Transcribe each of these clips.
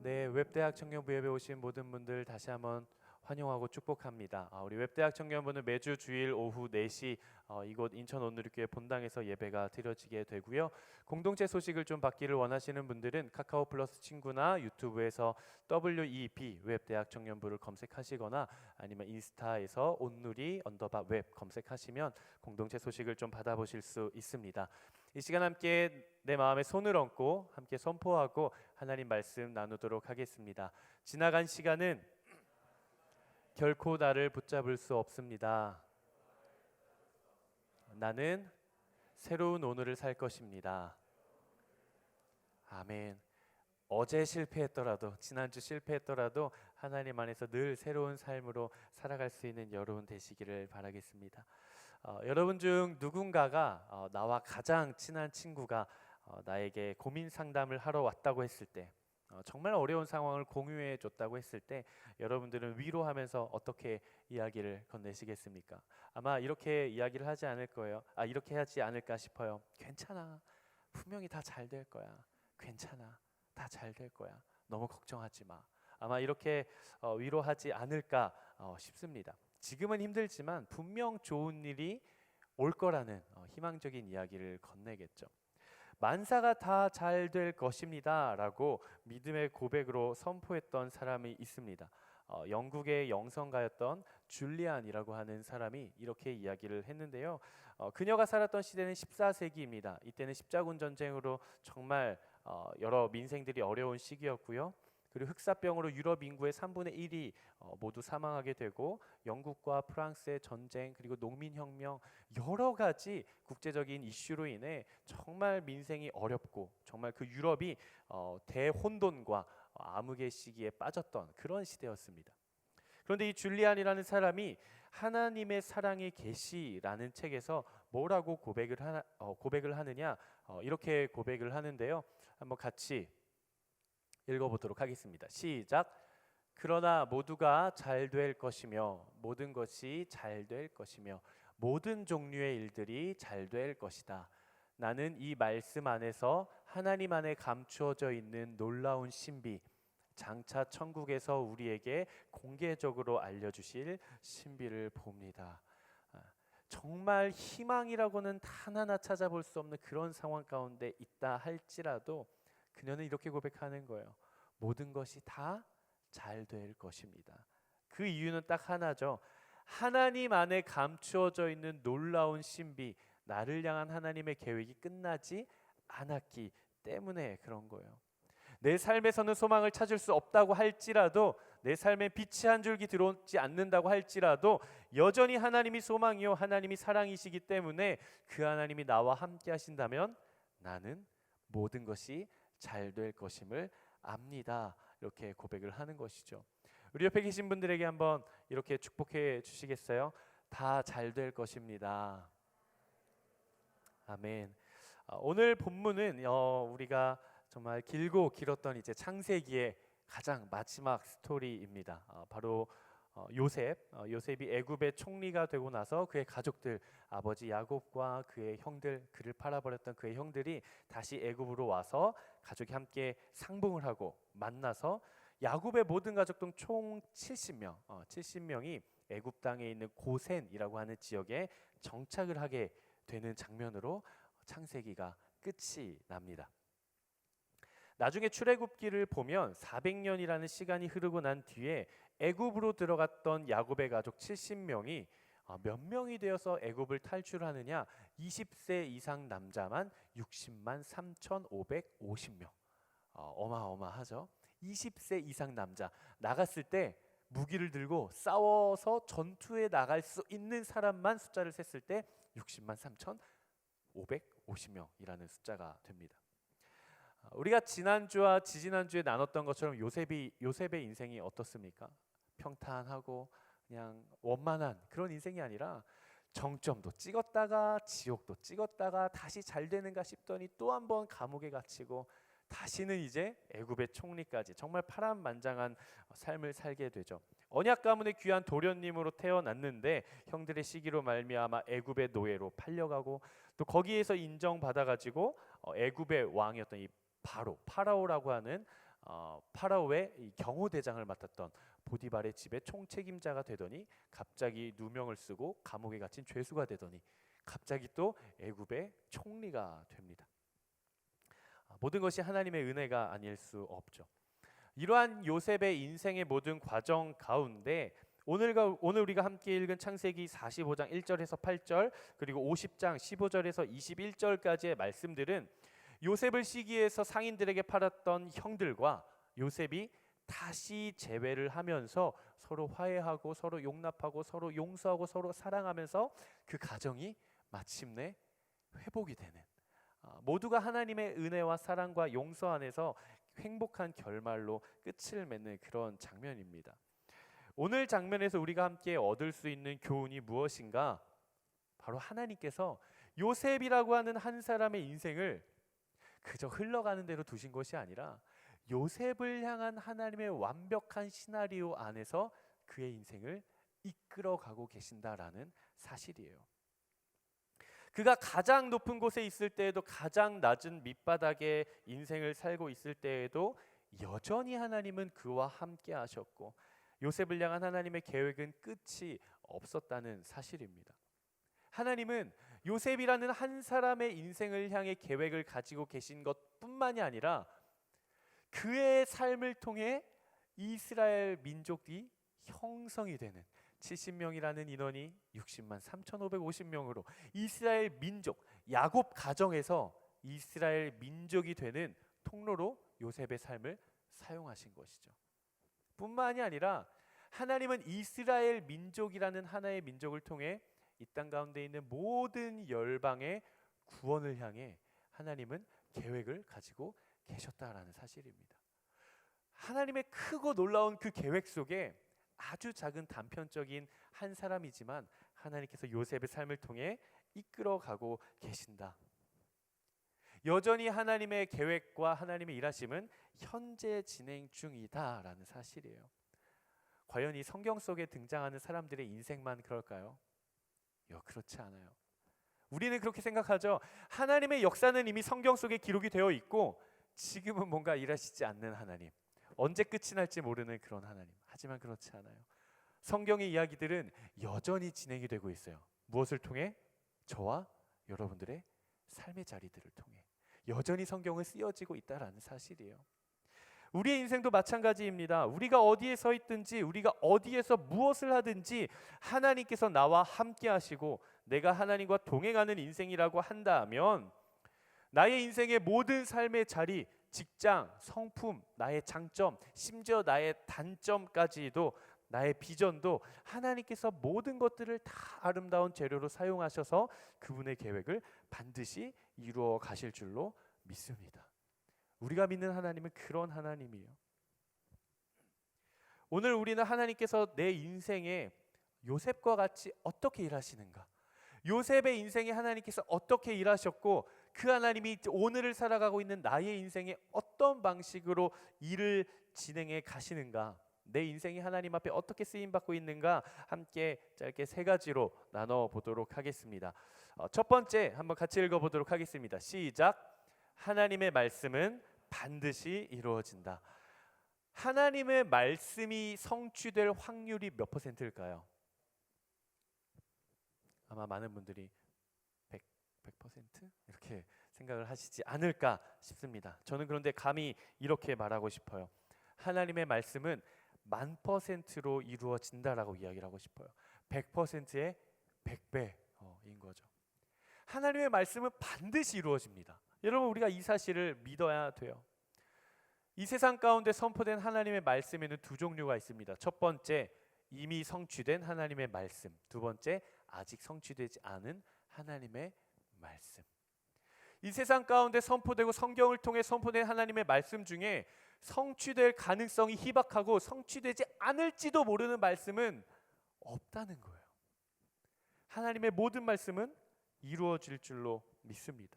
네, 웹대학 청년부 예배 오신 모든 분들 다시 한번 환영하고 축복합니다. 우리 웹대학 청년부는 매주 주일 오후 4시 이곳 인천 온누리교회 본당에서 예배가 드려지게 되고요. 공동체 소식을 좀 받기를 원하시는 분들은 카카오 플러스 친구나 유튜브에서 WEB 웹대학 청년부를 검색하시거나 아니면 인스타에서 온누리 _웹 검색하시면 공동체 소식을 좀 받아보실 수 있습니다. 이 시간 함께 내 마음에 손을 얹고 함께 선포하고 하나님 말씀 나누도록 하겠습니다. 지나간 시간은 결코 나를 붙잡을 수 없습니다. 나는 새로운 오늘을 살 것입니다. 아멘. 어제 실패했더라도, 지난주 실패했더라도 하나님 안에서 늘 새로운 삶으로 살아갈 수 있는 여러분 되시기를 바라겠습니다. 여러분 중 누군가가 나와 가장 친한 친구가 나에게 고민 상담을 하러 왔다고 했을 때, 정말 어려운 상황을 공유해 줬다고 했을 때 여러분들은 위로하면서 어떻게 이야기를 건네시겠습니까? 아마 이렇게 이야기를 하지 않을 거예요. 이렇게 하지 않을까 싶어요. 괜찮아. 분명히 다 잘 될 거야. 괜찮아. 다 잘 될 거야. 너무 걱정하지 마. 아마 이렇게 위로하지 않을까 싶습니다. 지금은 힘들지만 분명 좋은 일이 올 거라는 희망적인 이야기를 건네겠죠. 만사가 다 잘 될 것입니다 라고 믿음의 고백으로 선포했던 사람이 있습니다. 영국의 영성가였던 줄리안이라고 하는 사람이 이렇게 이야기를 했는데요. 그녀가 살았던 시대는 14세기입니다. 이때는 십자군 전쟁으로 정말 여러 민생들이 어려운 시기였고요. 그리고 흑사병으로 유럽 인구의 3분의 1이 모두 사망하게 되고 영국과 프랑스의 전쟁 그리고 농민혁명 여러 가지 국제적인 이슈로 인해 정말 민생이 어렵고 정말 그 유럽이 대혼돈과 암흑의 시기에 빠졌던 그런 시대였습니다. 그런데 이 줄리안이라는 사람이 하나님의 사랑의 계시라는 책에서 뭐라고 고백을 하느냐 이렇게 고백을 하는데요. 한번 같이 읽어보도록 하겠습니다. 시작. 그러나 모두가 잘 될 것이며 모든 것이 잘 될 것이며 모든 종류의 일들이 잘 될 것이다. 나는 이 말씀 안에서 하나님 안에 감추어져 있는 놀라운 신비, 장차 천국에서 우리에게 공개적으로 알려주실 신비를 봅니다. 정말 희망이라고는 단 하나 찾아볼 수 없는 그런 상황 가운데 있다 할지라도 그녀는 이렇게 고백하는 거예요. 모든 것이 다 잘 될 것입니다. 그 이유는 딱 하나죠. 하나님 안에 감추어져 있는 놀라운 신비, 나를 향한 하나님의 계획이 끝나지 않았기 때문에 그런 거예요. 내 삶에서는 소망을 찾을 수 없다고 할지라도, 내 삶에 빛이 한 줄기 들어오지 않는다고 할지라도 여전히 하나님이 소망이요 하나님이 사랑이시기 때문에 그 하나님이 나와 함께 하신다면 나는 모든 것이 잘 될 것임을 압니다. 이렇게 고백을 하는 것이죠. 우리 옆에 계신 분들에게 한번 이렇게 축복해 주시겠어요? 다 잘 될 것입니다. 아멘. 오늘 본문은 우리가 정말 길고 길었던 이제 창세기의 가장 마지막 스토리입니다. 바로 요셉이 애굽의 총리가 되고 나서 그의 가족들, 아버지 야곱과 그의 형들, 그를 팔아버렸던 그의 형들이 다시 애굽으로 와서 가족이 함께 상봉을 하고 만나서 야곱의 모든 가족 중 총 70명이 애굽 땅에 있는 고센이라고 하는 지역에 정착을 하게 되는 장면으로 창세기가 끝이 납니다. 나중에 출애굽기를 보면 400년이라는 시간이 흐르고 난 뒤에 애굽으로 들어갔던 야곱의 가족 70명이 몇 명이 되어서 애굽을 탈출하느냐? 20세 이상 남자만 60만 3,550명. 어마어마하죠. 20세 이상 남자 나갔을 때 무기를 들고 싸워서 전투에 나갈 수 있는 사람만 숫자를 셌을 때 60만 3,550명이라는 숫자가 됩니다. 우리가 지난주와 지지난주에 나눴던 것처럼 요셉의 인생이 어떻습니까? 평탄하고 그냥 원만한 그런 인생이 아니라 정점도 찍었다가 지옥도 찍었다가 다시 잘 되는가 싶더니 또 한 번 감옥에 갇히고 다시는 이제 애굽의 총리까지 정말 파란만장한 삶을 살게 되죠. 언약 가문의 귀한 도련님으로 태어났는데 형들의 시기로 말미암아 애굽의 노예로 팔려가고 또 거기에서 인정받아가지고 애굽의 왕이었던 이 파라오라고 하는 파라오의 이 경호대장을 맡았던 보디발의 집의 총책임자가 되더니 갑자기 누명을 쓰고 감옥에 갇힌 죄수가 되더니 갑자기 또 애굽의 총리가 됩니다. 모든 것이 하나님의 은혜가 아닐 수 없죠. 이러한 요셉의 인생의 모든 과정 가운데 오늘 우리가 함께 읽은 창세기 45장 1절에서 8절 그리고 50장 15절에서 21절까지의 말씀들은 요셉을 시기해서 상인들에게 팔았던 형들과 요셉이 다시 재회를 하면서 서로 화해하고 서로 용납하고 서로 용서하고 서로 사랑하면서 그 가정이 마침내 회복이 되는, 모두가 하나님의 은혜와 사랑과 용서 안에서 행복한 결말로 끝을 맺는 그런 장면입니다. 오늘 장면에서 우리가 함께 얻을 수 있는 교훈이 무엇인가? 바로 하나님께서 요셉이라고 하는 한 사람의 인생을 그저 흘러가는 대로 두신 것이 아니라 요셉을 향한 하나님의 완벽한 시나리오 안에서 그의 인생을 이끌어가고 계신다라는 사실이에요. 그가 가장 높은 곳에 있을 때에도 가장 낮은 밑바닥의 인생을 살고 있을 때에도 여전히 하나님은 그와 함께 하셨고 요셉을 향한 하나님의 계획은 끝이 없었다는 사실입니다. 하나님은 요셉이라는 한 사람의 인생을 향해 계획을 가지고 계신 것뿐만이 아니라 그의 삶을 통해 이스라엘 민족이 형성이 되는 70명이라는 인원이 60만 3,550명으로 이스라엘 민족, 야곱 가정에서 이스라엘 민족이 되는 통로로 요셉의 삶을 사용하신 것이죠. 뿐만이 아니라 하나님은 이스라엘 민족이라는 하나의 민족을 통해 이 땅 가운데 있는 모든 열방의 구원을 향해 하나님은 계획을 가지고 계셨다라는 사실입니다. 하나님의 크고 놀라운 그 계획 속에 아주 작은 단편적인 한 사람이지만 하나님께서 요셉의 삶을 통해 이끌어가고 계신다. 여전히 하나님의 계획과 하나님의 일하심은 현재 진행 중이다라는 사실이에요. 과연 이 성경 속에 등장하는 사람들의 인생만 그럴까요? 그렇지 않아요. 우리는 그렇게 생각하죠. 하나님의 역사는 이미 성경 속에 기록이 되어 있고 지금은 뭔가 일하시지 않는 하나님, 언제 끝이 날지 모르는 그런 하나님. 하지만 그렇지 않아요. 성경의 이야기들은 여전히 진행이 되고 있어요. 무엇을 통해? 저와 여러분들의 삶의 자리들을 통해 여전히 성경은 쓰여지고 있다라는 사실이에요. 우리의 인생도 마찬가지입니다. 우리가 어디에 서 있든지 우리가 어디에서 무엇을 하든지 하나님께서 나와 함께 하시고 내가 하나님과 동행하는 인생이라고 한다면 나의 인생의 모든 삶의 자리, 직장, 성품, 나의 장점, 심지어 나의 단점까지도 나의 비전도 하나님께서 모든 것들을 다 아름다운 재료로 사용하셔서 그분의 계획을 반드시 이루어 가실 줄로 믿습니다. 우리가 믿는 하나님은 그런 하나님이에요. 오늘 우리는 하나님께서 내 인생에 요셉과 같이 어떻게 일하시는가, 요셉의 인생에 하나님께서 어떻게 일하셨고 그 하나님이 오늘을 살아가고 있는 나의 인생에 어떤 방식으로 일을 진행해 가시는가, 내 인생이 하나님 앞에 어떻게 쓰임받고 있는가 함께 짧게 세 가지로 나눠보도록 하겠습니다. 첫 번째 한번 같이 읽어보도록 하겠습니다. 시작. 하나님의 말씀은 반드시 이루어진다. 하나님의 말씀이 성취될 확률이 몇 %일까요? 아마 많은 분들이 100% 이렇게 생각을 하시지 않을까 싶습니다. 저는 그런데 감히 이렇게 말하고 싶어요. 하나님의 말씀은 1000%로 이루어진다라고 이야기를 하고 싶어요. 100%의 100배인 거죠. 하나님의 말씀은 반드시 이루어집니다. 여러분, 우리가 이 사실을 믿어야 돼요. 이 세상 가운데 선포된 하나님의 말씀에는 두 종류가 있습니다. 첫 번째, 이미 성취된 하나님의 말씀. 두 번째, 아직 성취되지 않은 하나님의 말씀. 이 세상 가운데 선포되고 성경을 통해 선포된 하나님의 말씀 중에 성취될 가능성이 희박하고 성취되지 않을지도 모르는 말씀은 없다는 거예요. 하나님의 모든 말씀은 이루어질 줄로 믿습니다.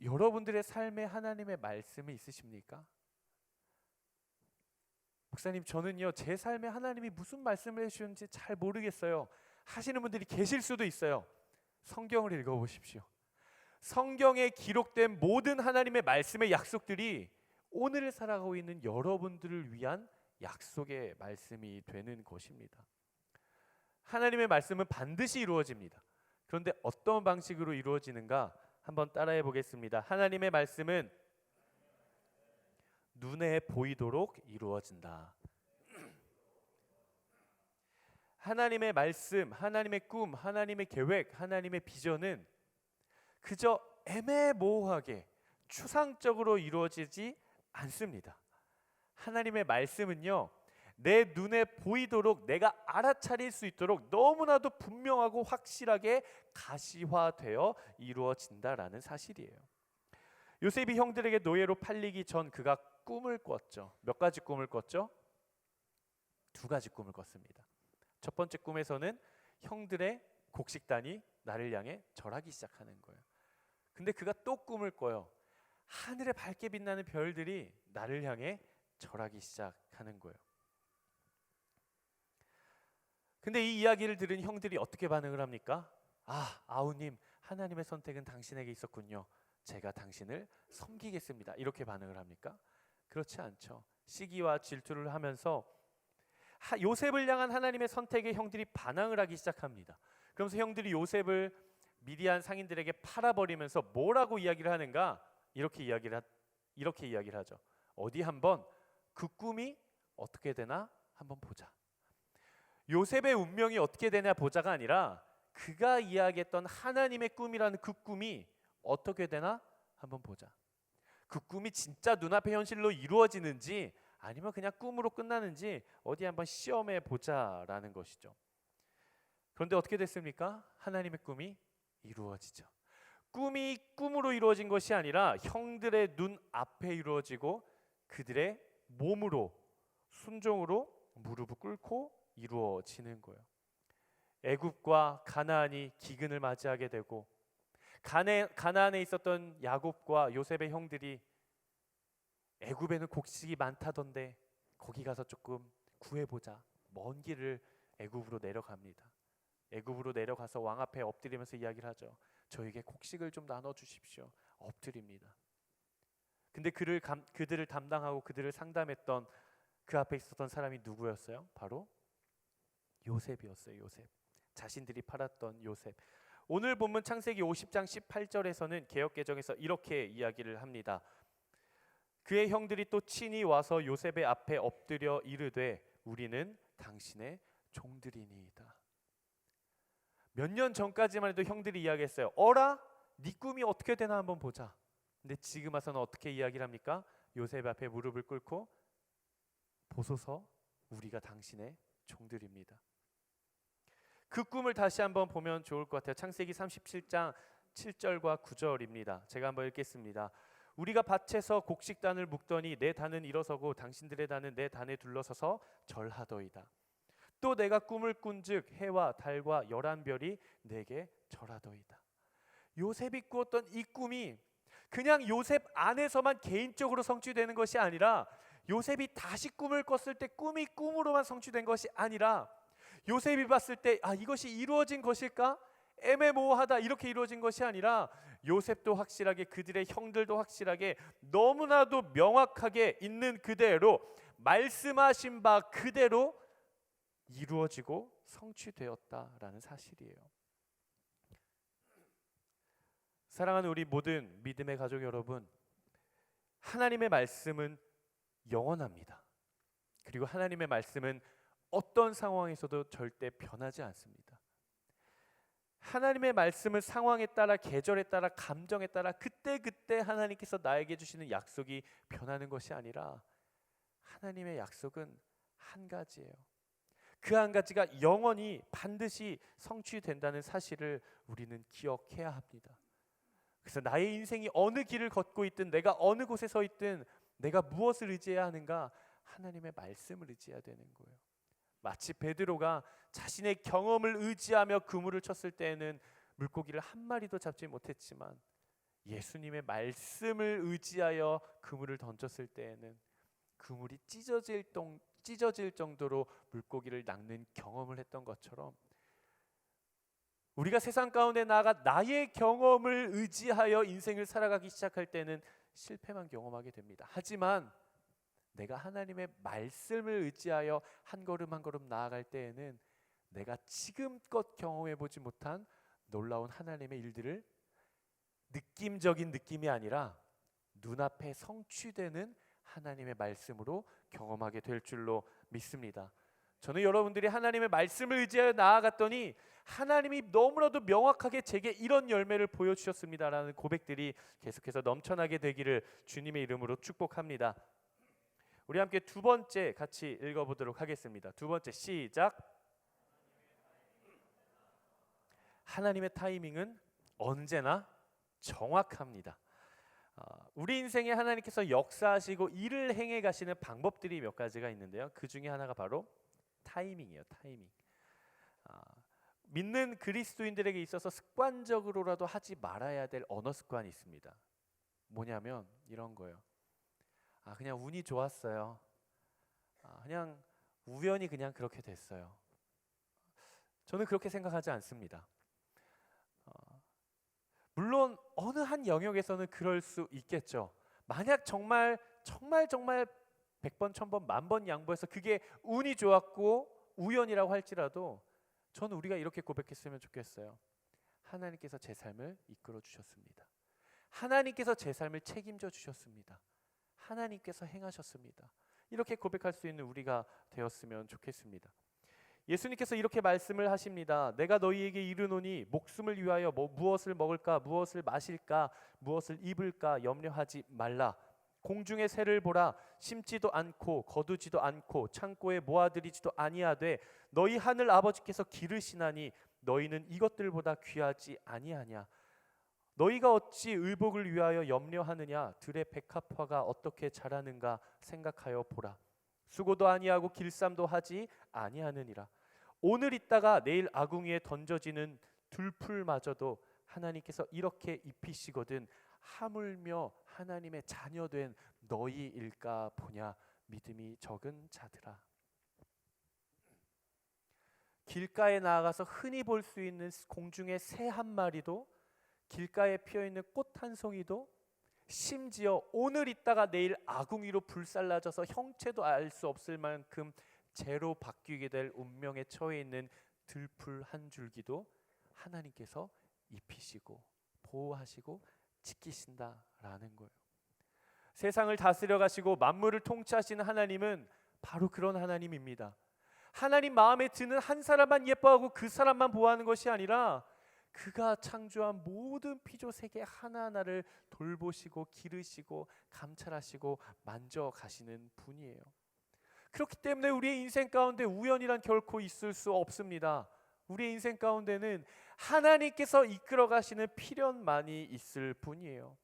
여러분들의 삶에 하나님의 말씀이 있으십니까? 목사님, 저는요 제 삶에 하나님이 무슨 말씀을 해주셨는지 잘 모르겠어요 하시는 분들이 계실 수도 있어요. 성경을 읽어보십시오. 성경에 기록된 모든 하나님의 말씀의 약속들이 오늘을 살아가고 있는 여러분들을 위한 약속의 말씀이 되는 것입니다. 하나님의 말씀은 반드시 이루어집니다. 그런데 어떤 방식으로 이루어지는가 한번 따라해 보겠습니다. 하나님의 말씀은 눈에 보이도록 이루어진다. 하나님의 말씀, 하나님의 꿈, 하나님의 계획, 하나님의 비전은 그저 애매모호하게 추상적으로 이루어지지 않습니다. 하나님의 말씀은요, 내 눈에 보이도록, 내가 알아차릴 수 있도록 너무나도 분명하고 확실하게 가시화되어 이루어진다라는 사실이에요. 요셉이 형들에게 노예로 팔리기 전 그가 꿈을 꿨죠. 몇 가지 꿈을 꿨죠? 두 가지 꿈을 꿨습니다. 첫 번째 꿈에서는 형들의 곡식단이 나를 향해 절하기 시작하는 거예요. 근데 그가 또 꿈을 꿔요. 하늘에 밝게 빛나는 별들이 나를 향해 절하기 시작하는 거예요. 근데 이 이야기를 들은 형들이 어떻게 반응을 합니까? 아우님, 하나님의 선택은 당신에게 있었군요. 제가 당신을 섬기겠습니다. 이렇게 반응을 합니까? 그렇지 않죠. 시기와 질투를 하면서 요셉을 향한 하나님의 선택에 형들이 반항을 하기 시작합니다. 그러면서 형들이 요셉을 미디안 상인들에게 팔아버리면서 뭐라고 이야기를 하는가? 이렇게 이야기를 하죠. 어디 한번 그 꿈이 어떻게 되나 한번 보자. 요셉의 운명이 어떻게 되냐 보자가 아니라 그가 이야기했던 하나님의 꿈이라는 그 꿈이 어떻게 되나 한번 보자. 그 꿈이 진짜 눈앞의 현실로 이루어지는지 아니면 그냥 꿈으로 끝나는지 어디 한번 시험해 보자라는 것이죠. 그런데 어떻게 됐습니까? 하나님의 꿈이 이루어지죠. 꿈이 꿈으로 이루어진 것이 아니라 형들의 눈앞에 이루어지고 그들의 몸으로 순종으로 무릎을 꿇고 이루어지는 거예요. 애굽과 가나안이 기근을 맞이하게 되고 가나안에 있었던 야곱과 요셉의 형들이 애굽에는 곡식이 많다던데 거기 가서 조금 구해보자. 먼 길을 애굽으로 내려갑니다. 애굽으로 내려가서 왕 앞에 엎드리면서 이야기를 하죠. 저에게 곡식을 좀 나눠주십시오. 엎드립니다. 근데 그들을 담당하고 그들을 상담했던 그 앞에 있었던 사람이 누구였어요? 바로 요셉이었어요. 요셉. 자신들이 팔았던 요셉. 오늘 본문 창세기 50장 18절에서는 개역개정에서 이렇게 이야기를 합니다. 그의 형들이 또 친히 와서 요셉의 앞에 엎드려 이르되 우리는 당신의 종들이니이다. 몇 년 전까지만 해도 형들이 이야기했어요. 어라? 네 꿈이 어떻게 되나 한번 보자. 근데 지금 와서는 어떻게 이야기를 합니까? 요셉 앞에 무릎을 꿇고 보소서 우리가 당신의 종들입니다. 그 꿈을 다시 한번 보면 좋을 것 같아요. 창세기 37장 7절과 9절입니다. 제가 한번 읽겠습니다. 우리가 밭에서 곡식단을 묶더니 내 단은 일어서고 당신들의 단은 내 단에 둘러서서 절하더이다. 또 내가 꿈을 꾼즉 해와 달과 11별이 내게 절하더이다. 요셉이 꾸었던 이 꿈이 그냥 요셉 안에서만 개인적으로 성취되는 것이 아니라 요셉이 다시 꿈을 꿨을 때 꿈이 꿈으로만 성취된 것이 아니라 요셉이 봤을 때 이것이 이루어진 것일까? 애매모호하다 이렇게 이루어진 것이 아니라 요셉도 확실하게 그들의 형들도 확실하게 너무나도 명확하게 있는 그대로 말씀하신 바 그대로 이루어지고 성취되었다라는 사실이에요. 사랑하는 우리 모든 믿음의 가족 여러분, 하나님의 말씀은 영원합니다. 그리고 하나님의 말씀은 어떤 상황에서도 절대 변하지 않습니다. 하나님의 말씀은 상황에 따라, 계절에 따라, 감정에 따라 그때그때 하나님께서 나에게 주시는 약속이 변하는 것이 아니라 하나님의 약속은 한 가지예요. 그 한 가지가 영원히 반드시 성취된다는 사실을 우리는 기억해야 합니다. 그래서 나의 인생이 어느 길을 걷고 있든 내가 어느 곳에 서 있든 내가 무엇을 의지해야 하는가? 하나님의 말씀을 의지해야 되는 거예요. 마치 베드로가 자신의 경험을 의지하며 그물을 쳤을 때에는 물고기를 한 마리도 잡지 못했지만 예수님의 말씀을 의지하여 그물을 던졌을 때에는 그물이 찢어질 정도로 물고기를 낚는 경험을 했던 것처럼 우리가 세상 가운데 나아가 나의 경험을 의지하여 인생을 살아가기 시작할 때는 실패만 경험하게 됩니다. 하지만 내가 하나님의 말씀을 의지하여 한 걸음 한 걸음 나아갈 때에는 내가 지금껏 경험해보지 못한 놀라운 하나님의 일들을 느낌적인 느낌이 아니라 눈앞에 성취되는 하나님의 말씀으로 경험하게 될 줄로 믿습니다. 저는 여러분들이 하나님의 말씀을 의지하여 나아갔더니 하나님이 너무나도 명확하게 제게 이런 열매를 보여주셨습니다라는 고백들이 계속해서 넘쳐나게 되기를 주님의 이름으로 축복합니다. 우리 함께 두 번째 같이 읽어보도록 하겠습니다. 두 번째 시작. 하나님의 타이밍은 언제나 정확합니다. 우리 인생에 하나님께서 역사하시고 일을 행해 가시는 방법들이 몇 가지가 있는데요. 그 중에 하나가 바로 타이밍이에요. 타이밍. 믿는 그리스도인들에게 있어서 습관적으로라도 하지 말아야 될 언어 습관이 있습니다. 뭐냐면 이런 거예요. 그냥 운이 좋았어요. 그냥 우연히 그냥 그렇게 됐어요. 저는 그렇게 생각하지 않습니다. 물론 어느 한 영역에서는 그럴 수 있겠죠. 만약 정말 100번, 1000번, 10,000번 양보해서 그게 운이 좋았고 우연이라고 할지라도 저는 우리가 이렇게 고백했으면 좋겠어요. 하나님께서 제 삶을 이끌어 주셨습니다. 하나님께서 제 삶을 책임져 주셨습니다. 하나님께서 행하셨습니다. 이렇게 고백할 수 있는 우리가 되었으면 좋겠습니다. 예수님께서 이렇게 말씀을 하십니다. 내가 너희에게 이르노니 목숨을 위하여 무엇을 먹을까, 무엇을 마실까, 무엇을 입을까 염려하지 말라. 공중의 새를 보라. 심지도 않고 거두지도 않고 창고에 모아들이지도 아니하되 너희 하늘 아버지께서 기르시나니 너희는 이것들보다 귀하지 아니하냐. 너희가 어찌 의복을 위하여 염려하느냐. 들의 백합화가 어떻게 자라는가 생각하여 보라. 수고도 아니하고 길쌈도 하지 아니하느니라. 오늘 있다가 내일 아궁이에 던져지는 들풀마저도 하나님께서 이렇게 입히시거든 하물며 하나님의 자녀된 너희일까 보냐. 믿음이 적은 자들아. 길가에 나아가서 흔히 볼 수 있는 공중의 새 한 마리도, 길가에 피어있는 꽃 한 송이도, 심지어 오늘 있다가 내일 아궁이로 불살라져서 형체도 알 수 없을 만큼 재로 바뀌게 될 운명에 처해 있는 들풀 한 줄기도 하나님께서 입히시고 보호하시고 지키신다라는 거예요. 세상을 다스려 가시고 만물을 통치하시는 하나님은 바로 그런 하나님입니다. 하나님 마음에 드는 한 사람만 예뻐하고 그 사람만 보호하는 것이 아니라 그가 창조한 모든 피조 세계 하나하나를 돌보시고 기르시고 감찰하시고 만져가시는 분이에요. 그렇기 때문에 우리의 인생 가운데 우연이란 결코 있을 수 없습니다. 우리의 인생 가운데는 하나님께서 이끌어 가시는 필연만이 있을 뿐이에요.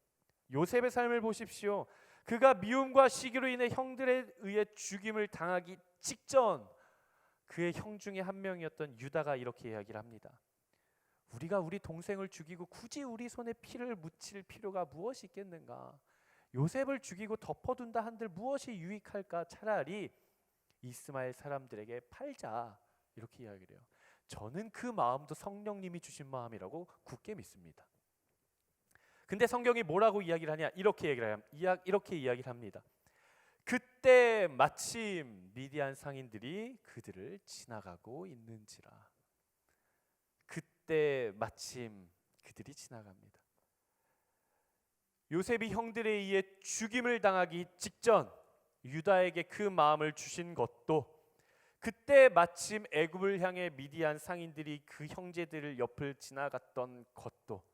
요셉의 삶을 보십시오. 그가 미움과 시기로 인해 형들에 의해 죽임을 당하기 직전 그의 형 중에 한 명이었던 유다가 이렇게 이야기를 합니다. 우리가 우리 동생을 죽이고 굳이 우리 손에 피를 묻힐 필요가 무엇이 있겠는가? 요셉을 죽이고 덮어둔다 한들 무엇이 유익할까? 차라리 이스마엘 사람들에게 팔자. 이렇게 이야기를 해요. 저는 그 마음도 성령님이 주신 마음이라고 굳게 믿습니다. 근데 성경이 뭐라고 이야기를 하냐? 이렇게 이야기를 합니다. 그때 마침 미디안 상인들이 그들을 지나가고 있는지라. 그때 마침 그들이 지나갑니다. 요셉이 형들에 의해 죽임을 당하기 직전 유다에게 그 마음을 주신 것도, 그때 마침 애굽을 향해 미디안 상인들이 그 형제들을 옆을 지나갔던 것도,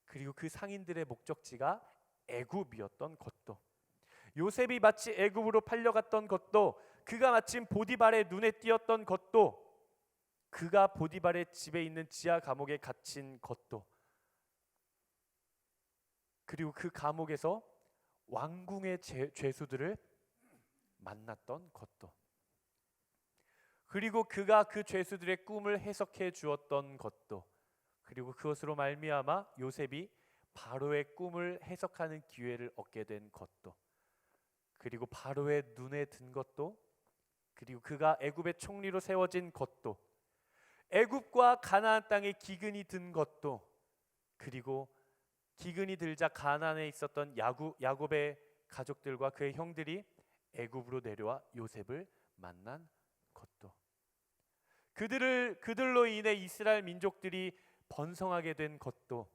그리고 그 상인들의 목적지가 애굽이었던 것도, 요셉이 마치 애굽으로 팔려갔던 것도, 그가 마침 보디발의 눈에 띄었던 것도, 그가 보디발의 집에 있는 지하 감옥에 갇힌 것도, 그리고 그 감옥에서 왕궁의 죄수들을 만났던 것도, 그리고 그가 그 죄수들의 꿈을 해석해 주었던 것도, 그리고 그것으로 말미암아 요셉이 바로의 꿈을 해석하는 기회를 얻게 된 것도, 그리고 바로의 눈에 든 것도, 그리고 그가 애굽의 총리로 세워진 것도, 애굽과 가나안 땅에 기근이 든 것도, 그리고 기근이 들자 가나안에 있었던 야곱의 가족들과 그의 형들이 애굽으로 내려와 요셉을 만난 것도, 그들로 인해 이스라엘 민족들이 번성하게 된 것도,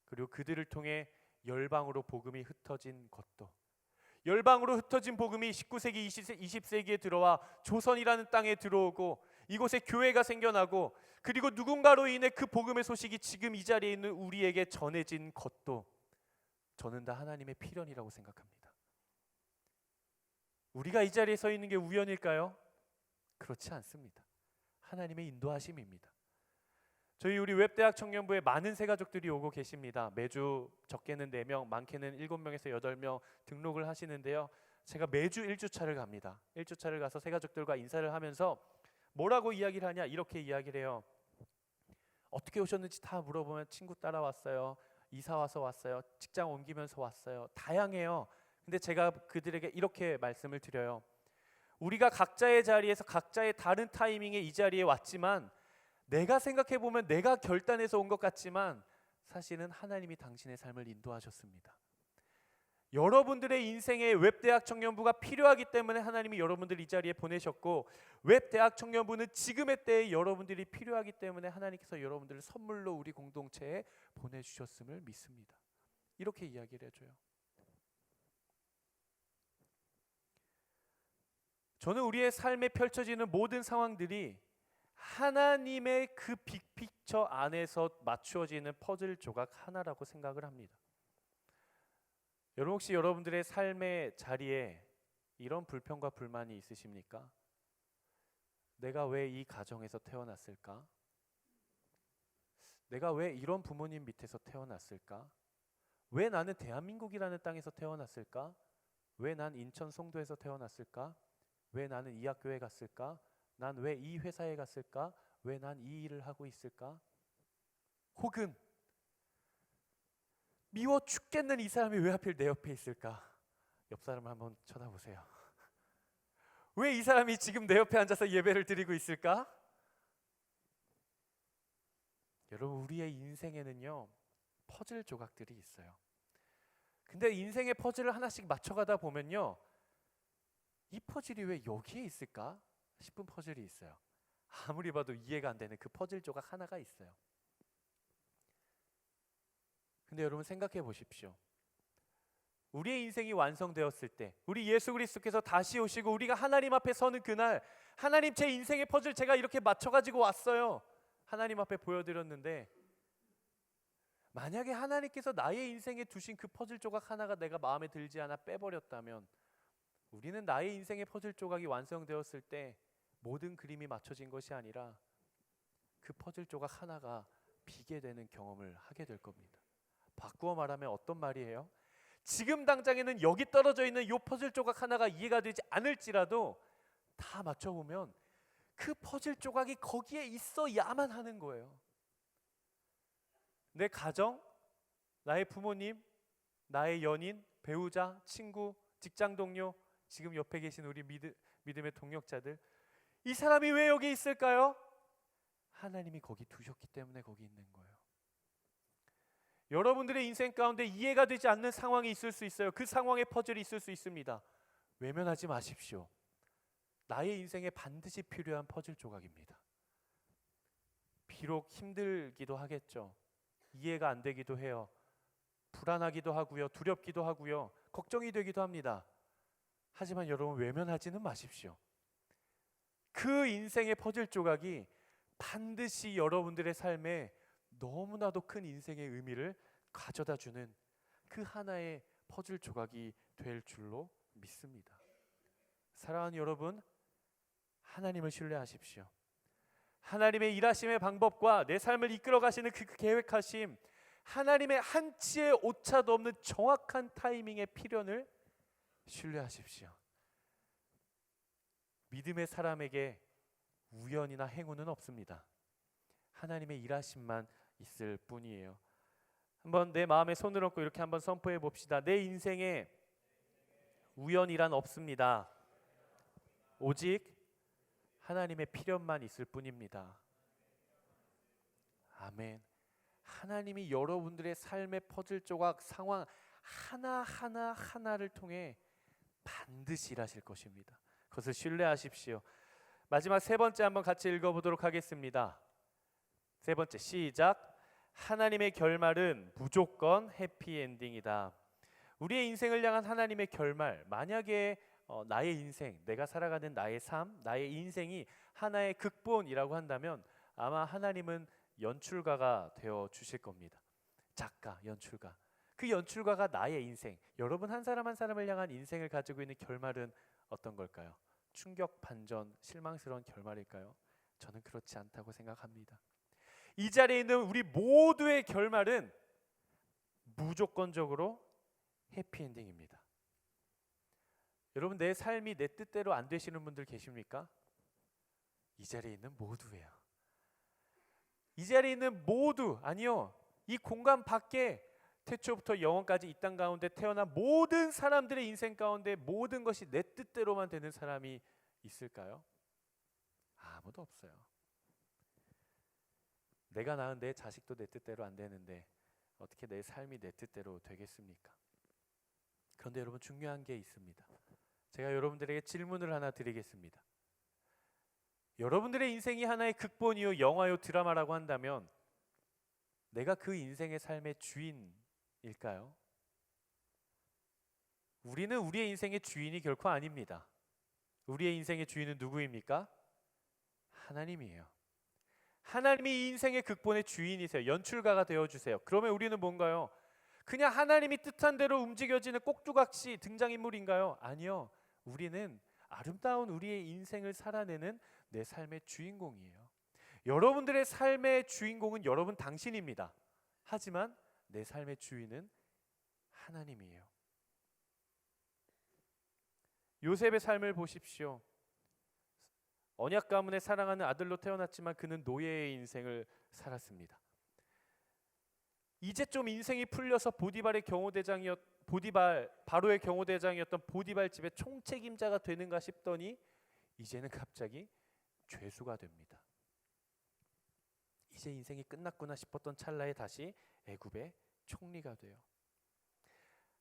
그리고 그들을 통해 열방으로 복음이 흩어진 것도, 열방으로 흩어진 복음이 19세기 20세기에 들어와 조선이라는 땅에 들어오고 이곳에 교회가 생겨나고, 그리고 누군가로 인해 그 복음의 소식이 지금 이 자리에 있는 우리에게 전해진 것도, 저는 다 하나님의 필연이라고 생각합니다. 우리가 이 자리에 서 있는 게 우연일까요? 그렇지 않습니다. 하나님의 인도하심입니다. 저희 우리 웹대학 청년부에 많은 새가족들이 오고 계십니다. 매주 적게는 4명, 많게는 7명에서 8명 등록을 하시는데요. 제가 매주 1주차를 갑니다. 1주차를 가서 새가족들과 인사를 하면서 뭐라고 이야기를 하냐, 이렇게 이야기를 해요. 어떻게 오셨는지 다 물어보면 친구 따라왔어요, 이사 와서 왔어요, 직장 옮기면서 왔어요. 다양해요. 근데 제가 그들에게 이렇게 말씀을 드려요. 우리가 각자의 자리에서 각자의 다른 타이밍에 이 자리에 왔지만, 내가 생각해 보면 내가 결단해서 온 것 같지만 사실은 하나님이 당신의 삶을 인도하셨습니다. 여러분들의 인생에 웹대학 청년부가 필요하기 때문에 하나님이 여러분들 이 자리에 보내셨고, 웹대학 청년부는 지금의 때에 여러분들이 필요하기 때문에 하나님께서 여러분들을 선물로 우리 공동체에 보내주셨음을 믿습니다. 이렇게 이야기를 해줘요. 저는 우리의 삶에 펼쳐지는 모든 상황들이 하나님의 그 빅픽처 안에서 맞추어지는 퍼즐 조각 하나라고 생각을 합니다. 여러분, 혹시 여러분들의 삶의 자리에 이런 불평과 불만이 있으십니까? 내가 왜 이 가정에서 태어났을까? 내가 왜 이런 부모님 밑에서 태어났을까? 왜 나는 대한민국이라는 땅에서 태어났을까? 왜 난 인천 송도에서 태어났을까? 왜 나는 이 학교에 갔을까? 난 왜 이 회사에 갔을까? 왜 난 이 일을 하고 있을까? 혹은 미워 죽겠는 이 사람이 왜 하필 내 옆에 있을까? 옆 사람을 한번 쳐다보세요. 왜 이 사람이 지금 내 옆에 앉아서 예배를 드리고 있을까? 여러분, 우리의 인생에는요, 퍼즐 조각들이 있어요. 근데 인생의 퍼즐을 하나씩 맞춰가다 보면요, 이 퍼즐이 왜 여기에 있을까 싶은 퍼즐이 있어요. 아무리 봐도 이해가 안 되는 그 퍼즐 조각 하나가 있어요. 근데 여러분, 생각해 보십시오. 우리의 인생이 완성되었을 때, 우리 예수 그리스도께서 다시 오시고 우리가 하나님 앞에 서는 그날, 하나님, 제 인생의 퍼즐 제가 이렇게 맞춰가지고 왔어요, 하나님 앞에 보여드렸는데, 만약에 하나님께서 나의 인생에 두신 그 퍼즐 조각 하나가 내가 마음에 들지 않아 빼버렸다면, 우리는 나의 인생의 퍼즐 조각이 완성되었을 때 모든 그림이 맞춰진 것이 아니라 그 퍼즐 조각 하나가 비게 되는 경험을 하게 될 겁니다. 바꾸어 말하면 어떤 말이에요? 지금 당장에는 여기 떨어져 있는 이 퍼즐 조각 하나가 이해가 되지 않을지라도 다 맞춰보면 그 퍼즐 조각이 거기에 있어야만 하는 거예요. 내 가정, 나의 부모님, 나의 연인, 배우자, 친구, 직장 동료, 지금 옆에 계신 우리 믿음의 동역자들, 이 사람이 왜 여기 있을까요? 하나님이 거기 두셨기 때문에 거기 있는 거예요. 여러분들의 인생 가운데 이해가 되지 않는 상황이 있을 수 있어요. 그 상황에 퍼즐이 있을 수 있습니다. 외면하지 마십시오. 나의 인생에 반드시 필요한 퍼즐 조각입니다. 비록 힘들기도 하겠죠. 이해가 안 되기도 해요. 불안하기도 하고요. 두렵기도 하고요. 걱정이 되기도 합니다. 하지만 여러분, 외면하지는 마십시오. 그 인생의 퍼즐 조각이 반드시 여러분들의 삶에 너무나도 큰 인생의 의미를 가져다주는 그 하나의 퍼즐 조각이 될 줄로 믿습니다. 사랑하는 여러분, 하나님을 신뢰하십시오. 하나님의 일하심의 방법과 내 삶을 이끌어 가시는 그 계획하심, 하나님의 한치의 오차도 없는 정확한 타이밍의 필연을 신뢰하십시오. 믿음의 사람에게 우연이나 행운은 없습니다. 하나님의 일하심만 있을 뿐이에요. 한번 내 마음에 손을 얹고 이렇게 한번 선포해 봅시다. 내 인생에 우연이란 없습니다. 오직 하나님의 필연만 있을 뿐입니다. 아멘. 하나님이 여러분들의 삶의 퍼즐 조각 상황 하나를 통해 반드시 일하실 것입니다. 그것을 신뢰하십시오. 마지막 세 번째 한번 같이 읽어보도록 하겠습니다. 세 번째 시작. 하나님의 결말은 무조건 해피엔딩이다. 우리의 인생을 향한 하나님의 결말, 만약에 나의 인생, 내가 살아가는 나의 삶, 나의 인생이 하나의 극본이라고 한다면 아마 하나님은 연출가가 되어 주실 겁니다. 작가, 연출가. 그 연출가가 나의 인생, 여러분 한 사람 한 사람을 향한 인생을 가지고 있는 결말은 어떤 걸까요? 충격, 반전, 실망스러운 결말일까요? 저는 그렇지 않다고 생각합니다. 이 자리에 있는 우리 모두의 결말은 무조건적으로 해피엔딩입니다. 여러분, 내 삶이 내 뜻대로 안 되시는 분들 계십니까? 이 자리에 있는 모두예요. 이 자리에 있는 모두, 아니요, 이 공간 밖에 태초부터 영원까지 이 땅 가운데 태어난 모든 사람들의 인생 가운데 모든 것이 내 뜻대로만 되는 사람이 있을까요? 아무도 없어요. 내가 낳은 내 자식도 내 뜻대로 안 되는데 어떻게 내 삶이 내 뜻대로 되겠습니까? 그런데 여러분, 중요한 게 있습니다. 제가 여러분들에게 질문을 하나 드리겠습니다. 여러분들의 인생이 하나의 극본이요, 영화요, 드라마라고 한다면 내가 그 인생의 삶의 주인일까요? 우리는 우리의 인생의 주인이 결코 아닙니다. 우리의 인생의 주인은 누구입니까? 하나님이에요. 하나님이 이 인생의 극본의 주인이세요. 연출가가 되어주세요. 그러면 우리는 뭔가요? 그냥 하나님이 뜻한 대로 움직여지는 꼭두각시 등장인물인가요? 아니요. 우리는 아름다운 우리의 인생을 살아내는 내 삶의 주인공이에요. 여러분들의 삶의 주인공은 여러분 당신입니다. 하지만 내 삶의 주인은 하나님이에요. 요셉의 삶을 보십시오. 언약 가문의 사랑하는 아들로 태어났지만 그는 노예의 인생을 살았습니다. 이제 좀 인생이 풀려서 바로의 경호대장이었던 보디발 집의 총책임자가 되는가 싶더니 이제는 갑자기 죄수가 됩니다. 이제 인생이 끝났구나 싶었던 찰나에 다시 애굽의 총리가 돼요.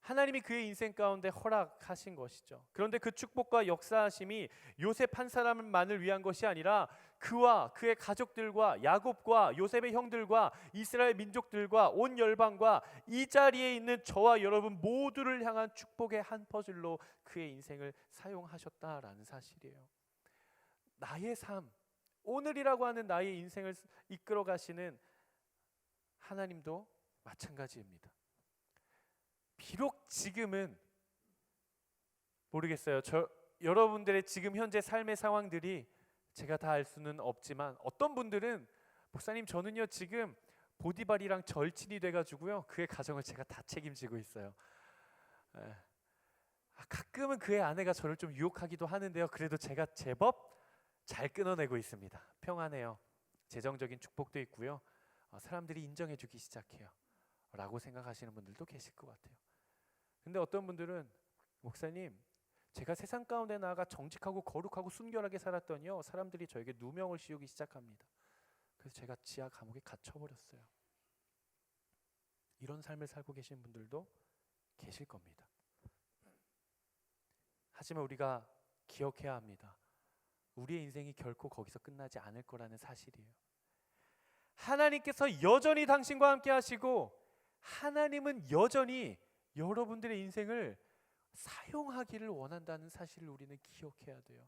하나님이 그의 인생 가운데 허락하신 것이죠. 그런데 그 축복과 역사하심이 요셉 한 사람만을 위한 것이 아니라 그와 그의 가족들과 야곱과 요셉의 형들과 이스라엘 민족들과 온 열방과 이 자리에 있는 저와 여러분 모두를 향한 축복의 한 퍼즐로 그의 인생을 사용하셨다라는 사실이에요. 나의 삶, 오늘이라고 하는 나의 인생을 이끌어 가시는 하나님도 마찬가지입니다. 비록 지금은 모르겠어요. 여러분들의 지금 현재 삶의 상황들이 제가 다 알 수는 없지만 어떤 분들은 목사님 저는요 지금 보디발이랑 절친이 돼가지고요 그의 가정을 제가 다 책임지고 있어요. 가끔은 그의 아내가 저를 좀 유혹하기도 하는데요. 그래도 제가 제법 잘 끊어내고 있습니다. 평안해요. 재정적인 축복도 있고요. 사람들이 인정해주기 시작해요. 라고 생각하시는 분들도 계실 것 같아요. 근데 어떤 분들은 목사님 제가 세상 가운데 나아가 정직하고 거룩하고 순결하게 살았더니요 사람들이 저에게 누명을 씌우기 시작합니다. 그래서 제가 지하 감옥에 갇혀버렸어요. 이런 삶을 살고 계신 분들도 계실 겁니다. 하지만 우리가 기억해야 합니다. 우리의 인생이 결코 거기서 끝나지 않을 거라는 사실이에요. 하나님께서 여전히 당신과 함께 하시고 하나님은 여전히 여러분들의 인생을 사용하기를 원한다는 사실을 우리는 기억해야 돼요.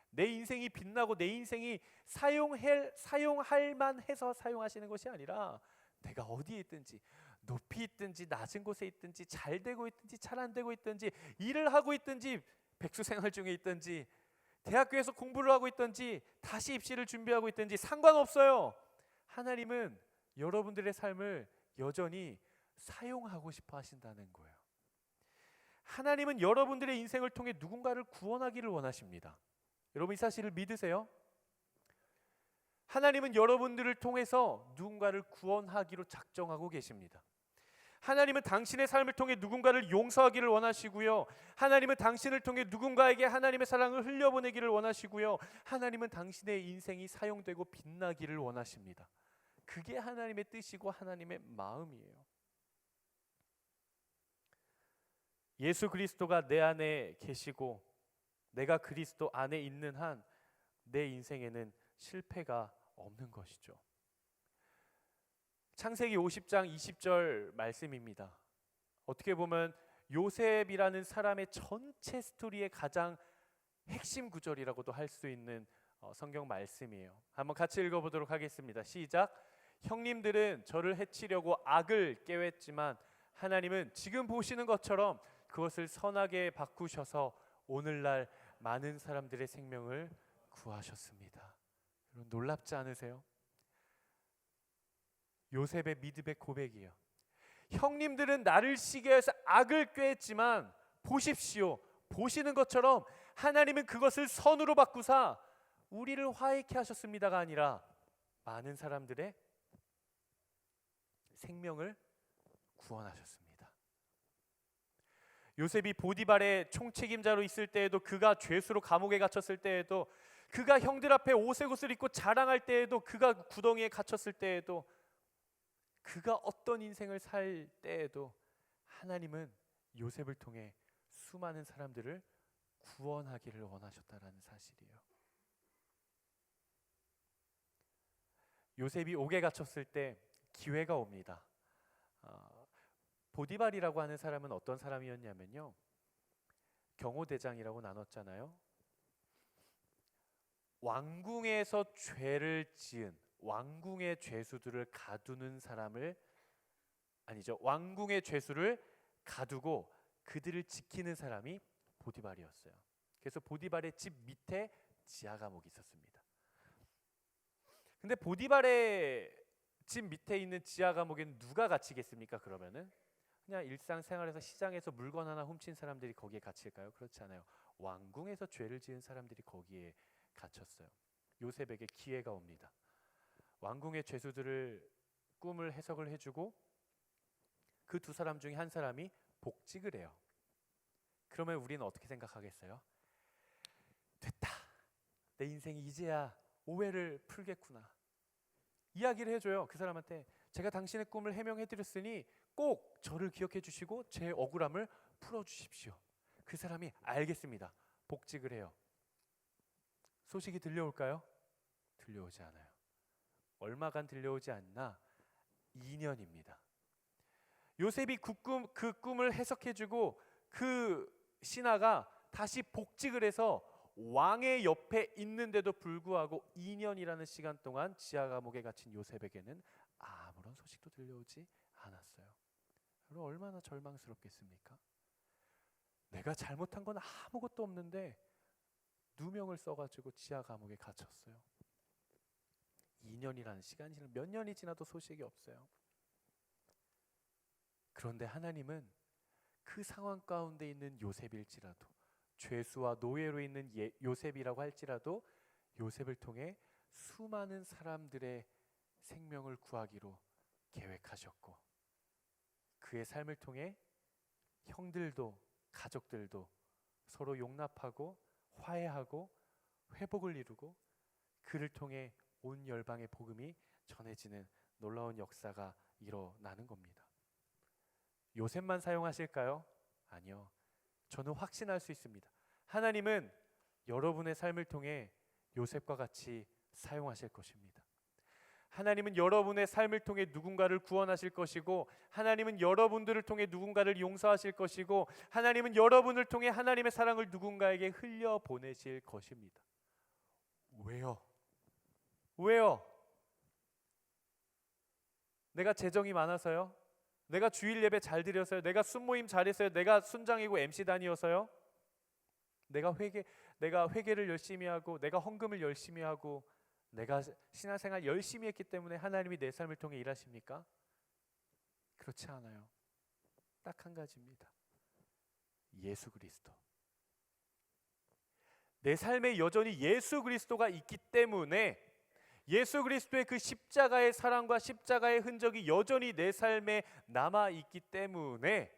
내 인생이 빛나고 내 인생이 사용할 만해서 사용하시는 것이 아니라 내가 어디에 있든지 높이 있든지 낮은 곳에 있든지 잘 되고 있든지 잘 안 되고 있든지 일을 하고 있든지 백수생활 중에 있든지 대학교에서 공부를 하고 있든지 다시 입시를 준비하고 있든지 상관없어요. 하나님은 여러분들의 삶을 여전히 사용하고 싶어 하신다는 거예요. 하나님은 여러분들의 인생을 통해 누군가를 구원하기를 원하십니다. 여러분 이 사실을 믿으세요? 하나님은 여러분들을 통해서 누군가를 구원하기로 작정하고 계십니다. 하나님은 당신의 삶을 통해 누군가를 용서하기를 원하시고요. 하나님은 당신을 통해 누군가에게 하나님의 사랑을 흘려보내기를 원하시고요. 하나님은 당신의 인생이 사용되고 빛나기를 원하십니다. 그게 하나님의 뜻이고 하나님의 마음이에요. 예수 그리스도가 내 안에 계시고 내가 그리스도 안에 있는 한 내 인생에는 실패가 없는 것이죠. 창세기 50장 20절 말씀입니다. 어떻게 보면 요셉이라는 사람의 전체 스토리의 가장 핵심 구절이라고도 할 수 있는 성경 말씀이에요. 한번 같이 읽어보도록 하겠습니다. 시작. 형님들은 저를 해치려고 악을 꾀했지만 하나님은 지금 보시는 것처럼 그것을 선하게 바꾸셔서 오늘날 많은 사람들의 생명을 구하셨습니다. 여러분 놀랍지 않으세요? 요셉의 믿음의 고백이에요. 형님들은 나를 시기해 해서 악을 꾀했지만 보십시오. 보시는 것처럼 하나님은 그것을 선으로 바꾸사 우리를 화해케 하셨습니다가 아니라 많은 사람들의 생명을 구원하셨습니다. 요셉이 보디발의 총책임자로 있을 때에도, 그가 죄수로 감옥에 갇혔을 때에도, 그가 형들 앞에 오색옷을 입고 자랑할 때에도, 그가 구덩이에 갇혔을 때에도, 그가 어떤 인생을 살 때에도 하나님은 요셉을 통해 수많은 사람들을 구원하기를 원하셨다라는 사실이에요. 요셉이 옥에 갇혔을 때 기회가 옵니다. 보디발이라고 하는 사람은 어떤 사람이었냐면요, 경호대장이라고 나눴잖아요. 왕궁에서 죄를 지은 왕궁의 죄수들을 가두는 사람을, 아니죠, 왕궁의 죄수를 가두고 그들을 지키는 사람이 보디발이었어요. 그래서 보디발의 집 밑에 지하 감옥이 있었습니다. 근데 보디발의 집 밑에 있는 지하 감옥에는 누가 갇히겠습니까? 그러면은 그냥 일상생활에서 시장에서 물건 하나 훔친 사람들이 거기에 갇힐까요? 그렇지 않아요. 왕궁에서 죄를 지은 사람들이 거기에 갇혔어요. 요셉에게 기회가 옵니다. 왕궁의 죄수들을 꿈을 해석을 해주고 그 두 사람 중에 한 사람이 복직을 해요. 그러면 우리는 어떻게 생각하겠어요? 됐다, 내 인생이 이제야 오해를 풀겠구나. 이야기를 해줘요. 그 사람한테 제가 당신의 꿈을 해명해드렸으니 꼭 저를 기억해 주시고 제 억울함을 풀어주십시오. 그 사람이 알겠습니다. 복직을 해요. 소식이 들려올까요? 들려오지 않아요. 얼마간 들려오지 않나? 2년입니다. 요셉이 그 꿈을 해석해주고 그 신하가 다시 복직을 해서 왕의 옆에 있는데도 불구하고 2년이라는 시간 동안 지하 감옥에 갇힌 요셉에게는 아무런 소식도 들려오지 않았어요. 여러분 얼마나 절망스럽겠습니까? 내가 잘못한 건 아무것도 없는데 누명을 써가지고 지하 감옥에 갇혔어요. 2년이라는 시간이 지나 몇 년이 지나도 소식이 없어요. 그런데 하나님은 그 상황 가운데 있는 요셉일지라도, 죄수와 노예로 있는 요셉이라고 할지라도 요셉을 통해 수많은 사람들의 생명을 구하기로 계획하셨고, 그의 삶을 통해 형들도 가족들도 서로 용납하고 화해하고 회복을 이루고 그를 통해 온 열방의 복음이 전해지는 놀라운 역사가 일어나는 겁니다. 요셉만 사용하실까요? 아니요. 저는 확신할 수 있습니다. 하나님은 여러분의 삶을 통해 요셉과 같이 사용하실 것입니다. 하나님은 여러분의 삶을 통해 누군가를 구원하실 것이고, 하나님은 여러분들을 통해 누군가를 용서하실 것이고, 하나님은 여러분을 통해 하나님의 사랑을 누군가에게 흘려보내실 것입니다. 왜요? 왜요? 내가 재정이 많아서요? 내가 주일 예배 잘 드려서요? 내가 순모임 잘했어요? 내가 순장이고 MC단이어서요? 내가 회개를 열심히 하고 내가 헌금을 열심히 하고 내가 신앙생활 열심히 했기 때문에 하나님이 내 삶을 통해 일하십니까? 그렇지 않아요. 딱 한 가지입니다. 예수 그리스도. 내 삶에 여전히 예수 그리스도가 있기 때문에, 예수 그리스도의 그 십자가의 사랑과 십자가의 흔적이 여전히 내 삶에 남아 있기 때문에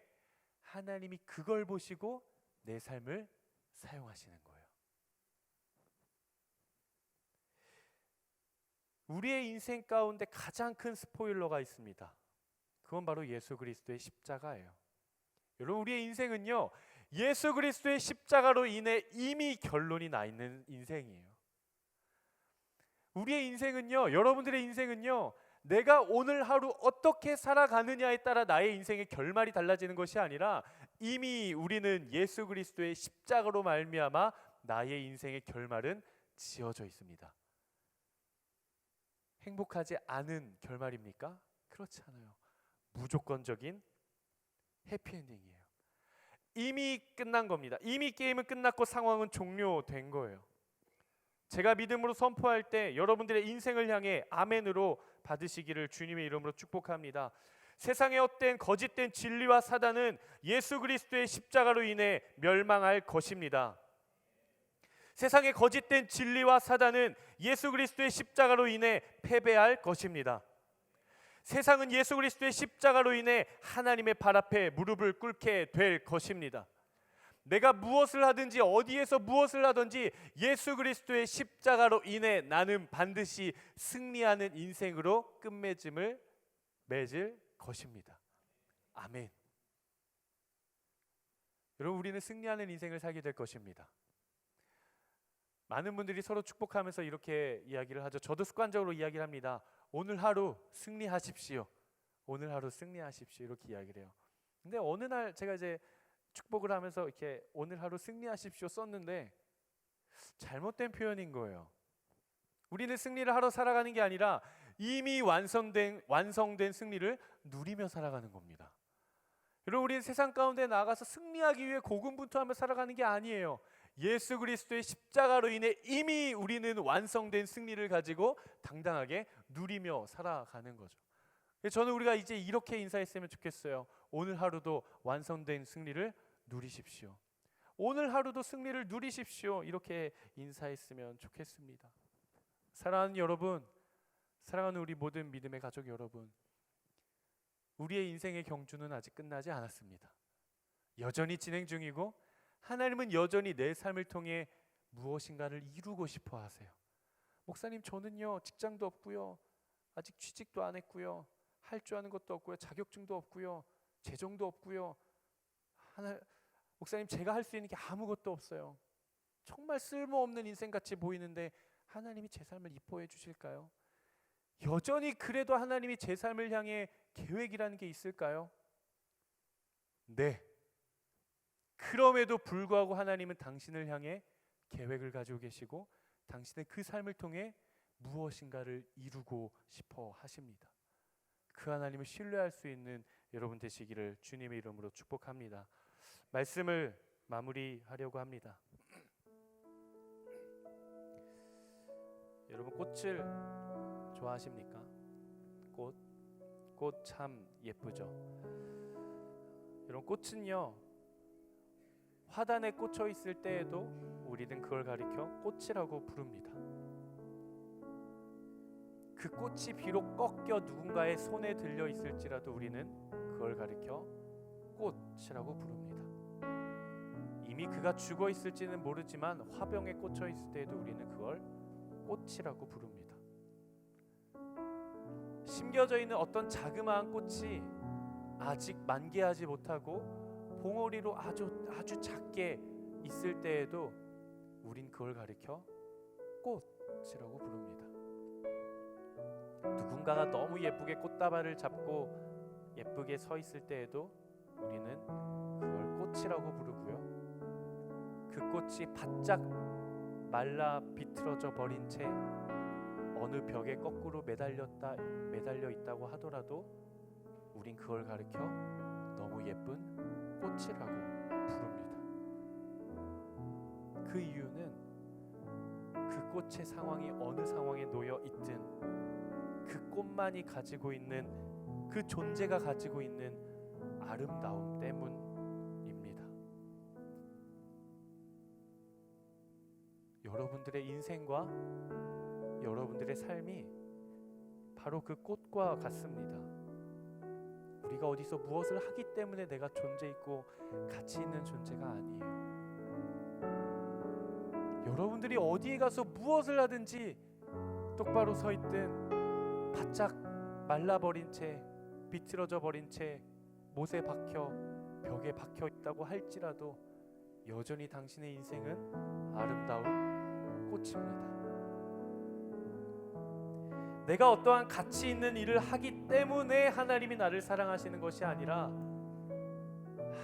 하나님이 그걸 보시고 내 삶을 사용하시는 거예요. 우리의 인생 가운데 가장 큰 스포일러가 있습니다. 그건 바로 예수 그리스도의 십자가예요. 여러분, 우리의 인생은요, 예수 그리스도의 십자가로 인해 이미 결론이 나 있는 인생이에요. 우리의 인생은요, 여러분들의 인생은요, 내가 오늘 하루 어떻게 살아가느냐에 따라 나의 인생의 결말이 달라지는 것이 아니라 이미 우리는 예수 그리스도의 십자가로 말미암아 나의 인생의 결말은 지어져 있습니다. 행복하지 않은 결말입니까? 그렇지 않아요. 무조건적인 해피엔딩이에요. 이미 끝난 겁니다. 이미 게임은 끝났고 상황은 종료된 거예요. 제가 믿음으로 선포할 때 여러분들의 인생을 향해 아멘으로 받으시기를 주님의 이름으로 축복합니다. 세상의 헛된 거짓된 진리와 사단은 예수 그리스도의 십자가로 인해 멸망할 것입니다. 세상의 거짓된 진리와 사단은 예수 그리스도의 십자가로 인해 패배할 것입니다. 세상은 예수 그리스도의 십자가로 인해 하나님의 발 앞에 무릎을 꿇게 될 것입니다. 내가 무엇을 하든지 어디에서 무엇을 하든지 예수 그리스도의 십자가로 인해 나는 반드시 승리하는 인생으로 끝맺음을 맺을 것입니다. 아멘. 여러분, 우리는 승리하는 인생을 살게 될 것입니다. 많은 분들이 서로 축복하면서 이렇게 이야기를 하죠. 저도 습관적으로 이야기를 합니다. 오늘 하루 승리하십시오. 오늘 하루 승리하십시오. 이렇게 이야기를 해요. 근데 어느 날 제가 이제 축복을 하면서 이렇게 오늘 하루 승리하십시오 썼는데 잘못된 표현인 거예요. 우리는 승리를 하러 살아가는 게 아니라 이미 완성된 승리를 누리며 살아가는 겁니다. 여러분, 우리는 세상 가운데 나가서 승리하기 위해 고군분투하며 살아가는 게 아니에요. 예수 그리스도의 십자가로 인해 이미 우리는 완성된 승리를 가지고 당당하게 누리며 살아가는 거죠. 저는 우리가 이제 이렇게 인사했으면 좋겠어요. 오늘 하루도 완성된 승리를 누리십시오. 오늘 하루도 승리를 누리십시오. 이렇게 인사했으면 좋겠습니다. 사랑하는 여러분, 사랑하는 우리 모든 믿음의 가족 여러분, 우리의 인생의 경주는 아직 끝나지 않았습니다. 여전히 진행 중이고 하나님은 여전히 내 삶을 통해 무엇인가를 이루고 싶어 하세요. 목사님, 저는요 직장도 없고요, 아직 취직도 안 했고요, 할 줄 아는 것도 없고요, 자격증도 없고요, 재정도 없고요. 목사님, 제가 할 수 있는 게 아무것도 없어요. 정말 쓸모없는 인생같이 보이는데 하나님이 제 삶을 이뻐해 주실까요? 여전히 그래도 하나님이 제 삶을 향해 계획이라는 게 있을까요? 네. 그럼에도 불구하고 하나님은 당신을 향해 계획을 가지고 계시고 당신의 그 삶을 통해 무엇인가를 이루고 싶어 하십니다. 그 하나님을 신뢰할 수 있는 여러분 되시기를 주님의 이름으로 축복합니다. 말씀을 마무리하려고 합니다. 여러분, 꽃을 좋아하십니까? 꽃 참 예쁘죠. 여러분, 꽃은요 화단에 꽂혀 있을 때에도 우리는 그걸 가리켜 꽃이라고 부릅니다. 그 꽃이 비록 꺾여 누군가의 손에 들려 있을지라도 우리는 그걸 가리켜 꽃이라고 부릅니다. 이미 그가 죽어 있을지는 모르지만 화병에 꽂혀 있을 때에도 우리는 그걸 꽃이라고 부릅니다. 심겨져 있는 어떤 자그마한 꽃이 아직 만개하지 못하고 봉오리로 아주 작게 있을 때에도 우린 그걸 가리켜 꽃이라고 부릅니다. 누군가가 너무 예쁘게 꽃다발을 잡고 예쁘게 서 있을 때에도 우리는 그걸 꽃이라고 부르고요. 그 꽃이 바짝 말라 비틀어져 버린 채 어느 벽에 거꾸로 매달려 있다고 하더라도 우린 그걸 가리켜 너무 예쁜 꽃이라고 부릅니다. 그 이유는 그 꽃의 상황이 어느 상황에 놓여 있든 그 꽃만이 가지고 있는, 그 존재가 가지고 있는 아름다움 때문입니다. 여러분들의 인생과 여러분들의 삶이 바로 그 꽃과 같습니다. 우리가 어디서 무엇을 하기 때문에 내가 존재 있고 가치 있는 존재가 아니에요. 여러분들이 어디에 가서 무엇을 하든지 똑바로 서 있든 바짝 말라버린 채 비틀어져 버린 채 못에 박혀 벽에 박혀 있다고 할지라도 여전히 당신의 인생은 아름다운 꽃입니다. 내가 어떠한 가치 있는 일을 하기 때문에 하나님이 나를 사랑하시는 것이 아니라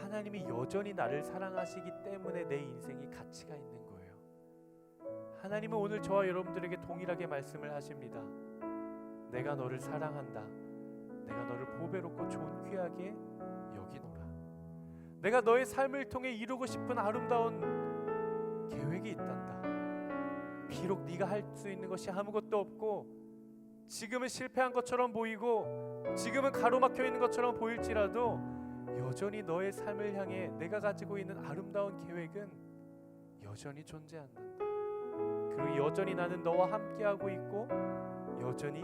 하나님이 여전히 나를 사랑하시기 때문에 내 인생이 가치가 있는 거예요. 하나님은 오늘 저와 여러분들에게 동일하게 말씀을 하십니다. 내가 너를 사랑한다. 내가 너를 보배롭고 존귀하게 여기노라. 내가 너의 삶을 통해 이루고 싶은 아름다운 계획이 있단다. 비록 네가 할 수 있는 것이 아무것도 없고 지금은 실패한 것처럼 보이고 지금은 가로막혀 있는 것처럼 보일지라도 여전히 너의 삶을 향해 내가 가지고 있는 아름다운 계획은 여전히 존재한단다. 그리고 여전히 나는 너와 함께하고 있고 여전히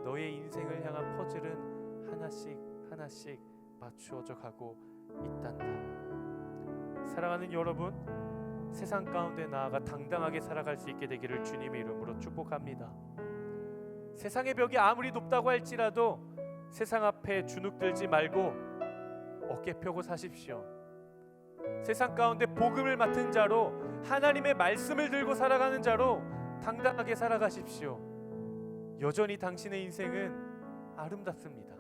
너의 인생을 향한 퍼즐은 하나씩 하나씩 맞추어져 가고 있단다. 사랑하는 여러분, 세상 가운데 나아가 당당하게 살아갈 수 있게 되기를 주님의 이름으로 축복합니다. 세상의 벽이 아무리 높다고 할지라도 세상 앞에 주눅들지 말고 어깨 펴고 사십시오. 세상 가운데 복음을 맡은 자로 하나님의 말씀을 들고 살아가는 자로 당당하게 살아가십시오. 여전히 당신의 인생은 아름답습니다.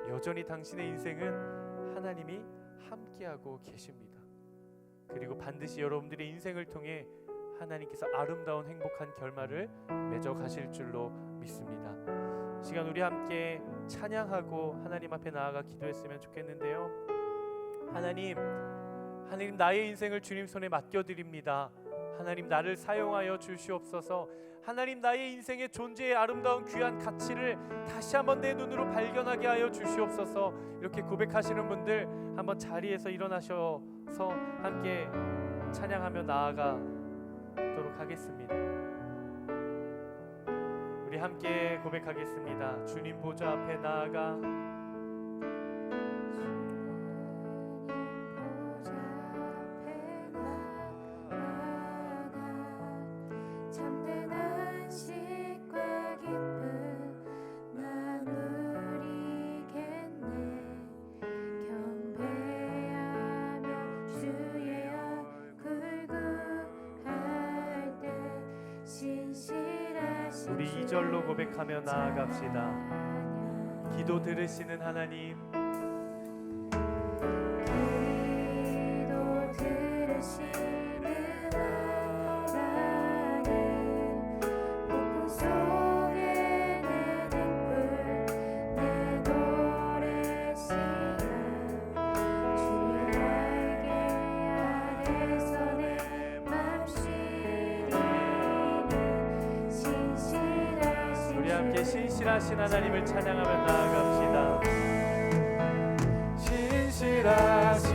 여전히 당신의 인생은 하나님이 함께하고 계십니다. 그리고 반드시 여러분들의 인생을 통해 하나님께서 아름다운 행복한 결말을 맺어 가실 줄로 믿습니다. 시간 우리 함께 찬양하고 하나님 앞에 나아가 기도했으면 좋겠는데요. 하나님 나의 인생을 주님 손에 맡겨드립니다. 하나님 나를 사용하여 주시옵소서. 하나님 나의 인생의 존재의 아름다운 귀한 가치를 다시 한번 내 눈으로 발견하게 하여 주시옵소서. 이렇게 고백하시는 분들 한번 자리에서 일어나셔서 함께 찬양하며 나아가도록 하겠습니다. 우리 함께 고백하겠습니다. 주님 보좌 앞에 나아가 우리 2절로 고백하며 나아갑시다. 기도 들으시는 하나님, 기도 들으시는 하나님, 폭풍 속에 내 등불 내 노래 시간 주의 날개 아래서 내 맘 쉬리니 신실하신 우리 함께 신실하신 하나님을 찬양하며 나아갑시다. 신실하신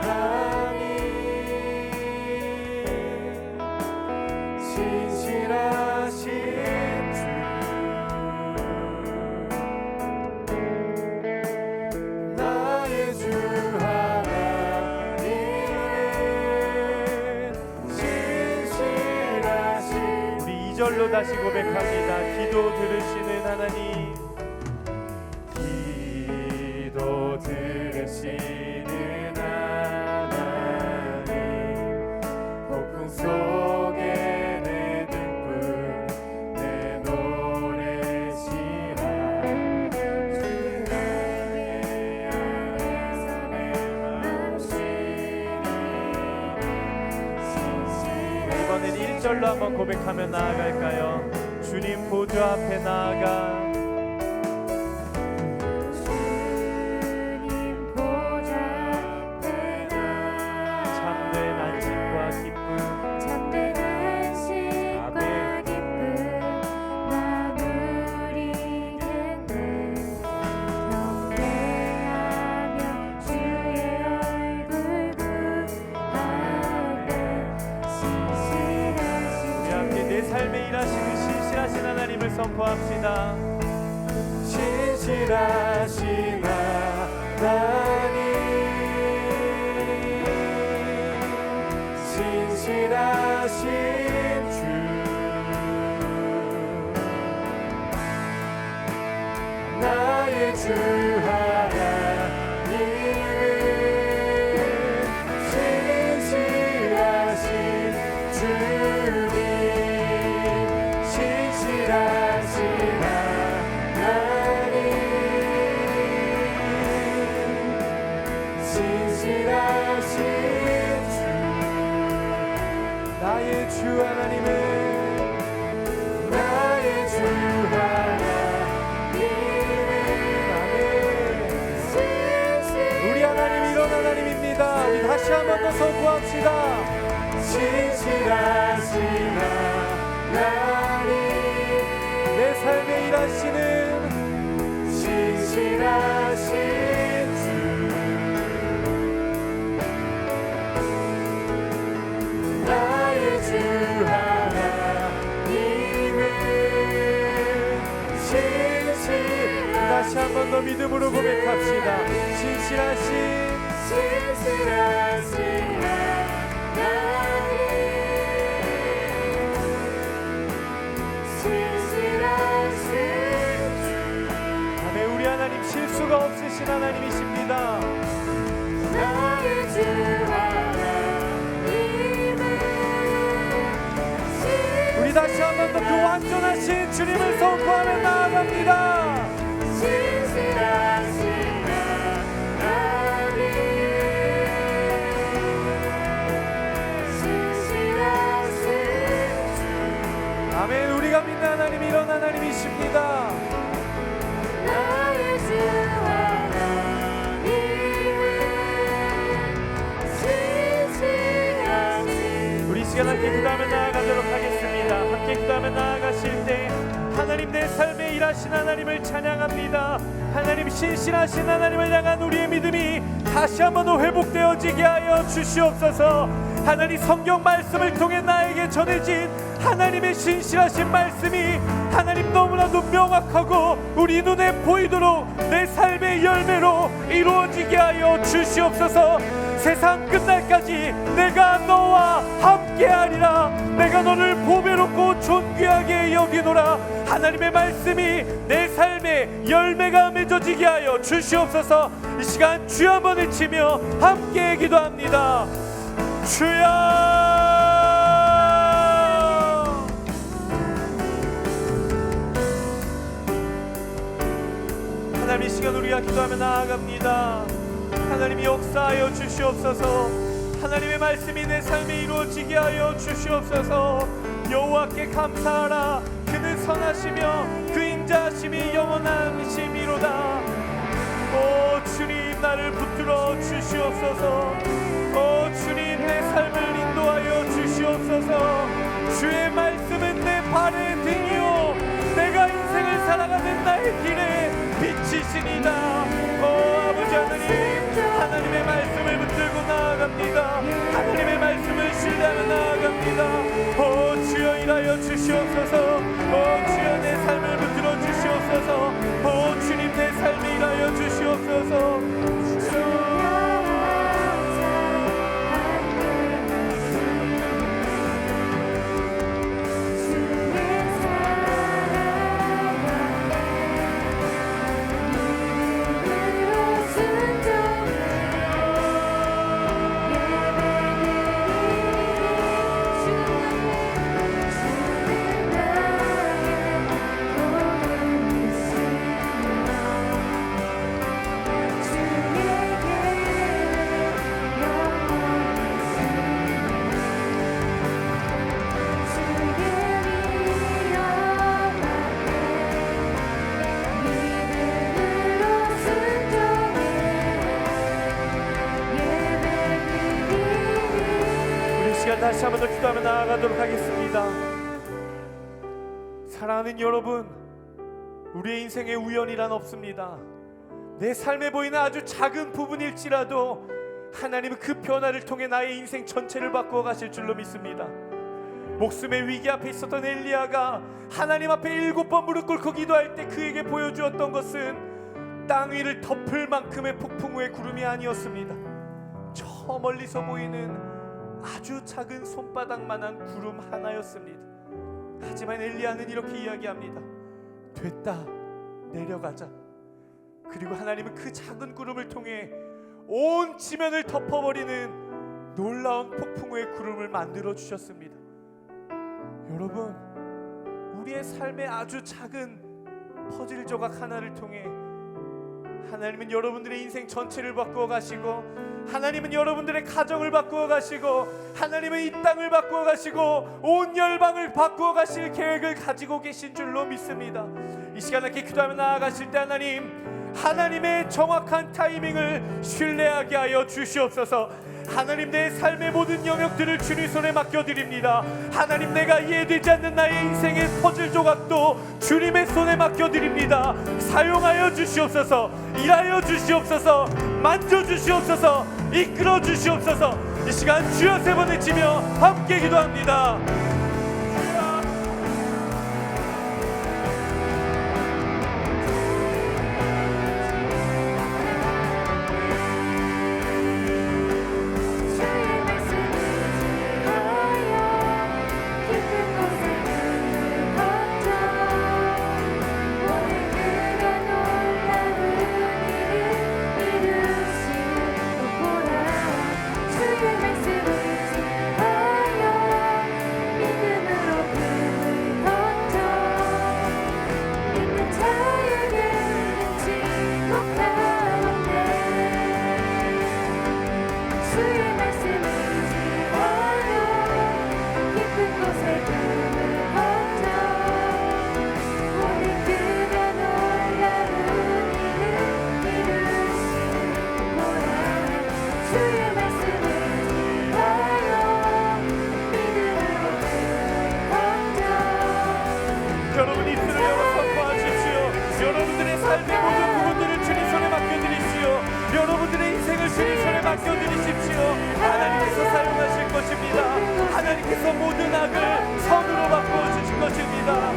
하나님, 신실하신 주, 나의 주 하나님은 신실하신. 우리 2절로 다시 고백합니다. 기도 들으시는 하나님, 기도 들으시는 하나님, 폭풍 속에 내 등불 내 노래 시간 주 날개 아래서 내 맘 쉬리니 신실하신. 이번엔 1절로 한번 고백하며 나아갈까요? 주님 보좌 앞에 나아가 주님 보좌 앞에 나아가 참된 안식과 기쁨 참된 안식과 기쁨 나누리겠네. 경배하며 주의 얼굴 구할 때 신실하신 우리 함께 내 삶에 일하시는 신실하신 하나님을 선포합시다. 신실하신 하나님, 신실하신 주, 주 하나님은 신실하신 주님, 신실하신 하나님, 신실하신 주, 나의 주 하나님은, 나의 주 하나님은, 우리 하나님 이런 하나님입니다. 우리 다시 한 번 더 선포합시다. 신실하신 하나님, 내 삶에 일하시는 신실하신 주, 나의 주 하나님은 다시 한 번 더 믿음으로 고백합시다. 신실하신 아멘. 우리 하나님 실수가 없으신 하나님이십니다. 나의 주 하나님은, 우리 다시 한 번 더 그 완전하신 주님을 선포하며 나아갑니다. 신실하신 하나님, 신실하신 주, 아멘. 우리가 믿는 하나님 이런 하나님이십니다. 나의 주 하나님은 신실하신, 우리 시간 함께 기도하며 나아가도록 하겠습니다. 함께 기도하며 나아가실 때 하나님 내 삶에 일하신 하나님을 찬양합니다. 하나님 신실하신 하나님을 향한 우리의 믿음이 다시 한번 더 회복되어지게 하여 주시옵소서. 하나님 성경 말씀을 통해 나에게 전해진 하나님의 신실하신 말씀이 하나님 너무나도 명확하고 우리 눈에 보이도록 내 삶의 열매로 이루어지게 하여 주시옵소서. 세상 끝날까지 내가 너와 함께하리라. 내가 너를 보배롭고 존귀하게 여기노라. 하나님의 말씀이 내 삶에 열매가 맺어지게 하여 주시옵소서. 이 시간 주여 한번 외치며 함께 기도합니다. 주여, 하나님 이 시간 우리가 기도하며 나아갑니다. 하나님이 역사하여 주시옵소서. 하나님의 말씀이 내 삶에 이루어지게 하여 주시옵소서. 여호와께 감사하라. 그는 선하시며 그 인자하심이 영원하심이로다. 오 주님, 나를 붙들어 주시옵소서. 오 주님, 내 삶을 인도하여 주시옵소서. 주의 말씀은 내 발의 등이요 내가 인생을 살아가는 나의 길에 빛이시니라. 오 아버지 하나님, 하나님의 말씀을 붙들고 나아갑니다. 하나님의 말씀을 신뢰하며 나아갑니다. 오 주여 일하여 주시옵소서. 오 주여 내 삶을 붙들어 주시옵소서. 오 주님, 내 삶을 일하여 주시옵소서. 다시 한번 더 기도하며 나아가도록 하겠습니다. 사랑하는 여러분, 우리의 인생에 우연이란 없습니다. 내 삶에 보이는 아주 작은 부분일지라도 하나님은 그 변화를 통해 나의 인생 전체를 바꾸어 가실 줄로 믿습니다. 목숨의 위기 앞에 있었던 엘리야가 하나님 앞에 7번 무릎 꿇고 기도할 때 그에게 보여주었던 것은 땅 위를 덮을 만큼의 폭풍 후의 구름이 아니었습니다. 저 멀리서 보이는 아주 작은 손바닥만한 구름 하나였습니다. 하지만 엘리야는 이렇게 이야기합니다. 됐다, 내려가자. 그리고 하나님은 그 작은 구름을 통해 온 지면을 덮어버리는 놀라운 폭풍우의 구름을 만들어 주셨습니다. 여러분, 우리의 삶의 아주 작은 퍼즐 조각 하나를 통해 하나님은 여러분들의 인생 전체를 바꾸어 가시고, 하나님은 여러분들의 가정을 바꾸어 가시고, 하나님은 이 땅을 바꾸어 가시고 온 열방을 바꾸어 가실 계획을 가지고 계신 줄로 믿습니다. 이 시간 함께 기도하며 나아가실 때 하나님의 정확한 타이밍을 신뢰하게 하여 주시옵소서. 하나님, 내 삶의 모든 영역들을 주님 손에 맡겨드립니다. 하나님, 내가 이해되지 않는 나의 인생의 퍼즐 조각도 주님의 손에 맡겨드립니다. 사용하여 주시옵소서. 일하여 주시옵소서. 만져주시옵소서. 이끌어 주시옵소서. 이 시간 주여 세 번 외치며 함께 기도합니다. 여러분, 입술을 열어 선포하십시오. 여러분들의 삶의 모든 부분들을 주님 손에 맡겨드리시오. 여러분들의 인생을 주님 손에 맡겨드리십시오. 하나님께서 사용하실 것입니다. 하나님께서 모든 악을 선으로 바꾸어 주실 것입니다.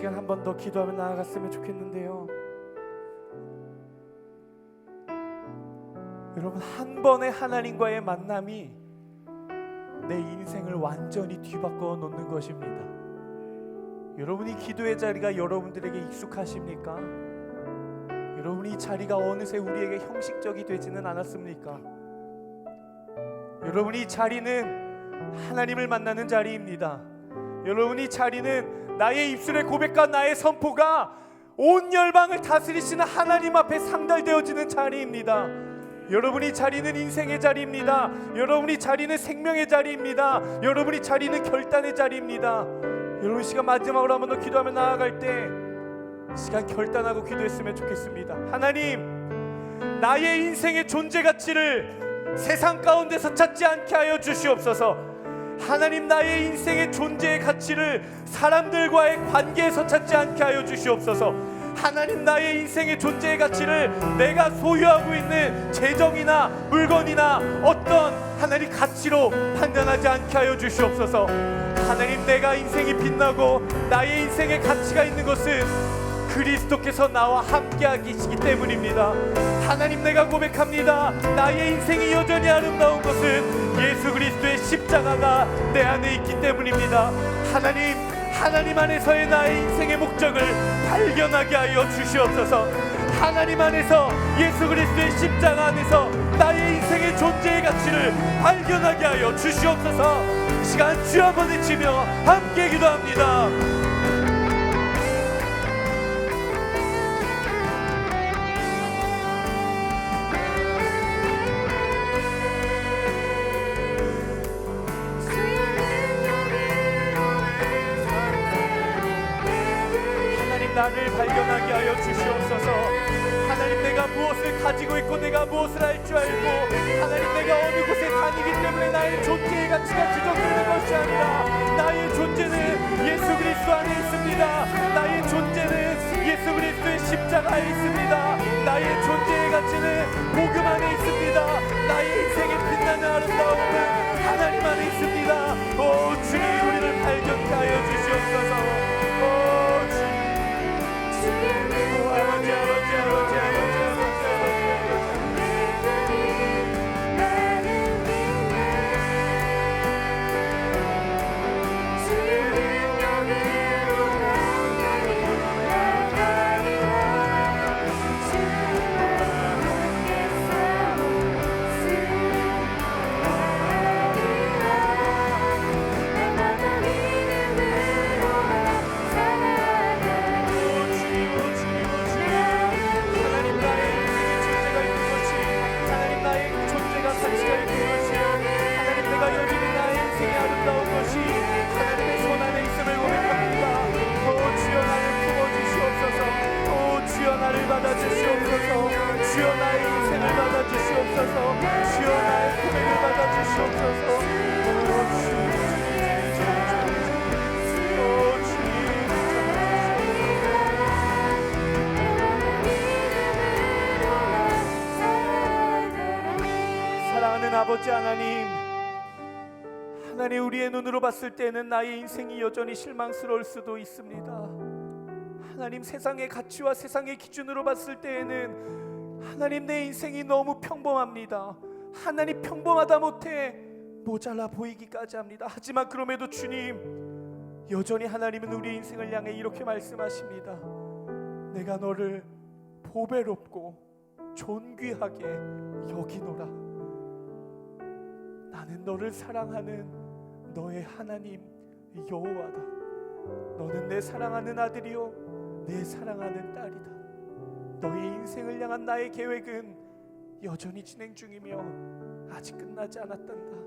한 번 더 기도하며 나아갔으면 좋겠는데요. 여러분, 한 번의 하나님과의 만남이 내 인생을 완전히 뒤바꿔 놓는 것입니다. 여러분이 기도의 자리가 여러분들에게 익숙하십니까? 여러분, 이 자리가 어느새 우리에게 형식적이 되지는 않았습니까? 여러분, 이 자리는 하나님을 만나는 자리입니다. 여러분, 이 자리는 나의 입술의 고백과 나의 선포가 온 열방을 다스리시는 하나님 앞에 상달되어지는 자리입니다. 여러분이 자리는 인생의 자리입니다. 여러분이 자리는 생명의 자리입니다. 여러분이 자리는 결단의 자리입니다. 여러분, 시간 마지막으로 한 번 더 기도하며 나아갈 때 시간 결단하고 기도했으면 좋겠습니다. 하나님, 나의 인생의 존재 가치를 세상 가운데서 찾지 않게 하여 주시옵소서. 하나님, 나의 인생의 존재의 가치를 사람들과의 관계에서 찾지 않게 하여 주시옵소서. 하나님, 나의 인생의 존재의 가치를 내가 소유하고 있는 재정이나 물건이나 어떤 하나님 가치로 판단하지 않게 하여 주시옵소서. 하나님, 내가 인생이 빛나고 나의 인생의 가치가 있는 것은 그리스도께서 나와 함께하기 때문입니다. 하나님, 내가 고백합니다. 나의 인생이 여전히 아름다운 것은 예수 그리스도의 십자가가 내 안에 있기 때문입니다. 하나님 안에서의 나의 인생의 목적을 발견하게 하여 주시옵소서. 하나님 안에서, 예수 그리스도의 십자가 안에서 나의 인생의 존재의 가치를 발견하게 하여 주시옵소서. 시간 주 한번 외치며 함께 기도합니다. 주의 능력으로 내 삶을 무엇을 가지고 있고 내가 무엇을 할 줄 알고 하나님 내가 어느 곳에 다니기 때문에 나의 존재의 가치가 규정되는 것이 아니라 나의 존재는 예수 그리스도 안에 있습니다. 나의 존재는 예수 그리스도의 십자가에 있습니다. 나의 존재의 가치는 복음 안에 있습니다. 나의 인생의 빛나는 아름다움은 하나님 안에 있습니다. 오 주님 우리를 발견케 하여 주시옵소서. 오 주님 아버지 아버지 아버지 아버지 나를 받아주시옵소서. 주여 나의 인생을 받아주시옵소서. 주여 나의 고백을 받아주시옵소서. 사랑하는 아버지 하나님, 하나님 우리의 눈으로 봤을 때는 나의 인생이 여전히 실망스러울 수도 있습니다. 하나님 세상의 가치와 세상의 기준으로 봤을 때에는 하나님 내 인생이 너무 평범합니다. 하나님 평범하다 못해 모자라 보이기까지 합니다. 하지만 그럼에도 주님 여전히 하나님은 우리 인생을 향해 이렇게 말씀하십니다. 내가 너를 보배롭고 존귀하게 여기노라. 나는 너를 사랑하는 너의 하나님 여호와다. 너는 내 사랑하는 아들이요 내 사랑하는 딸이다. 너의 인생을 향한 나의 계획은 여전히 진행 중이며 아직 끝나지 않았단다.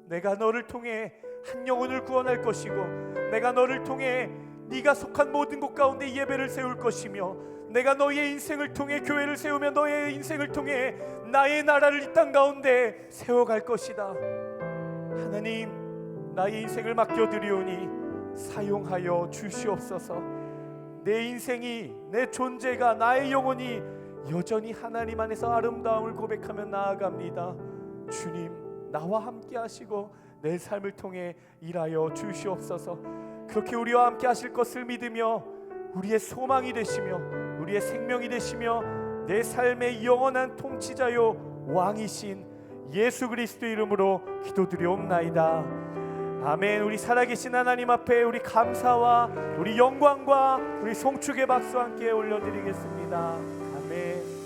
내가 너를 통해 한 영혼을 구원할 것이고 내가 너를 통해 네가 속한 모든 곳 가운데 예배를 세울 것이며 내가 너의 인생을 통해 교회를 세우며 너의 인생을 통해 나의 나라를 이 땅 가운데 세워갈 것이다. 하나님 나의 인생을 맡겨드리오니 사용하여 주시옵소서. 내 인생이 내 존재가 나의 영혼이 여전히 하나님 안에서 아름다움을 고백하며 나아갑니다. 주님 나와 함께 하시고 내 삶을 통해 일하여 주시옵소서. 그렇게 우리와 함께 하실 것을 믿으며 우리의 소망이 되시며 우리의 생명이 되시며 내 삶의 영원한 통치자요 왕이신 예수 그리스도 이름으로 기도드리옵나이다. 아멘. 우리 살아계신 하나님 앞에 우리 감사와 우리 영광과 우리 송축의 박수와 함께 올려드리겠습니다. 아멘.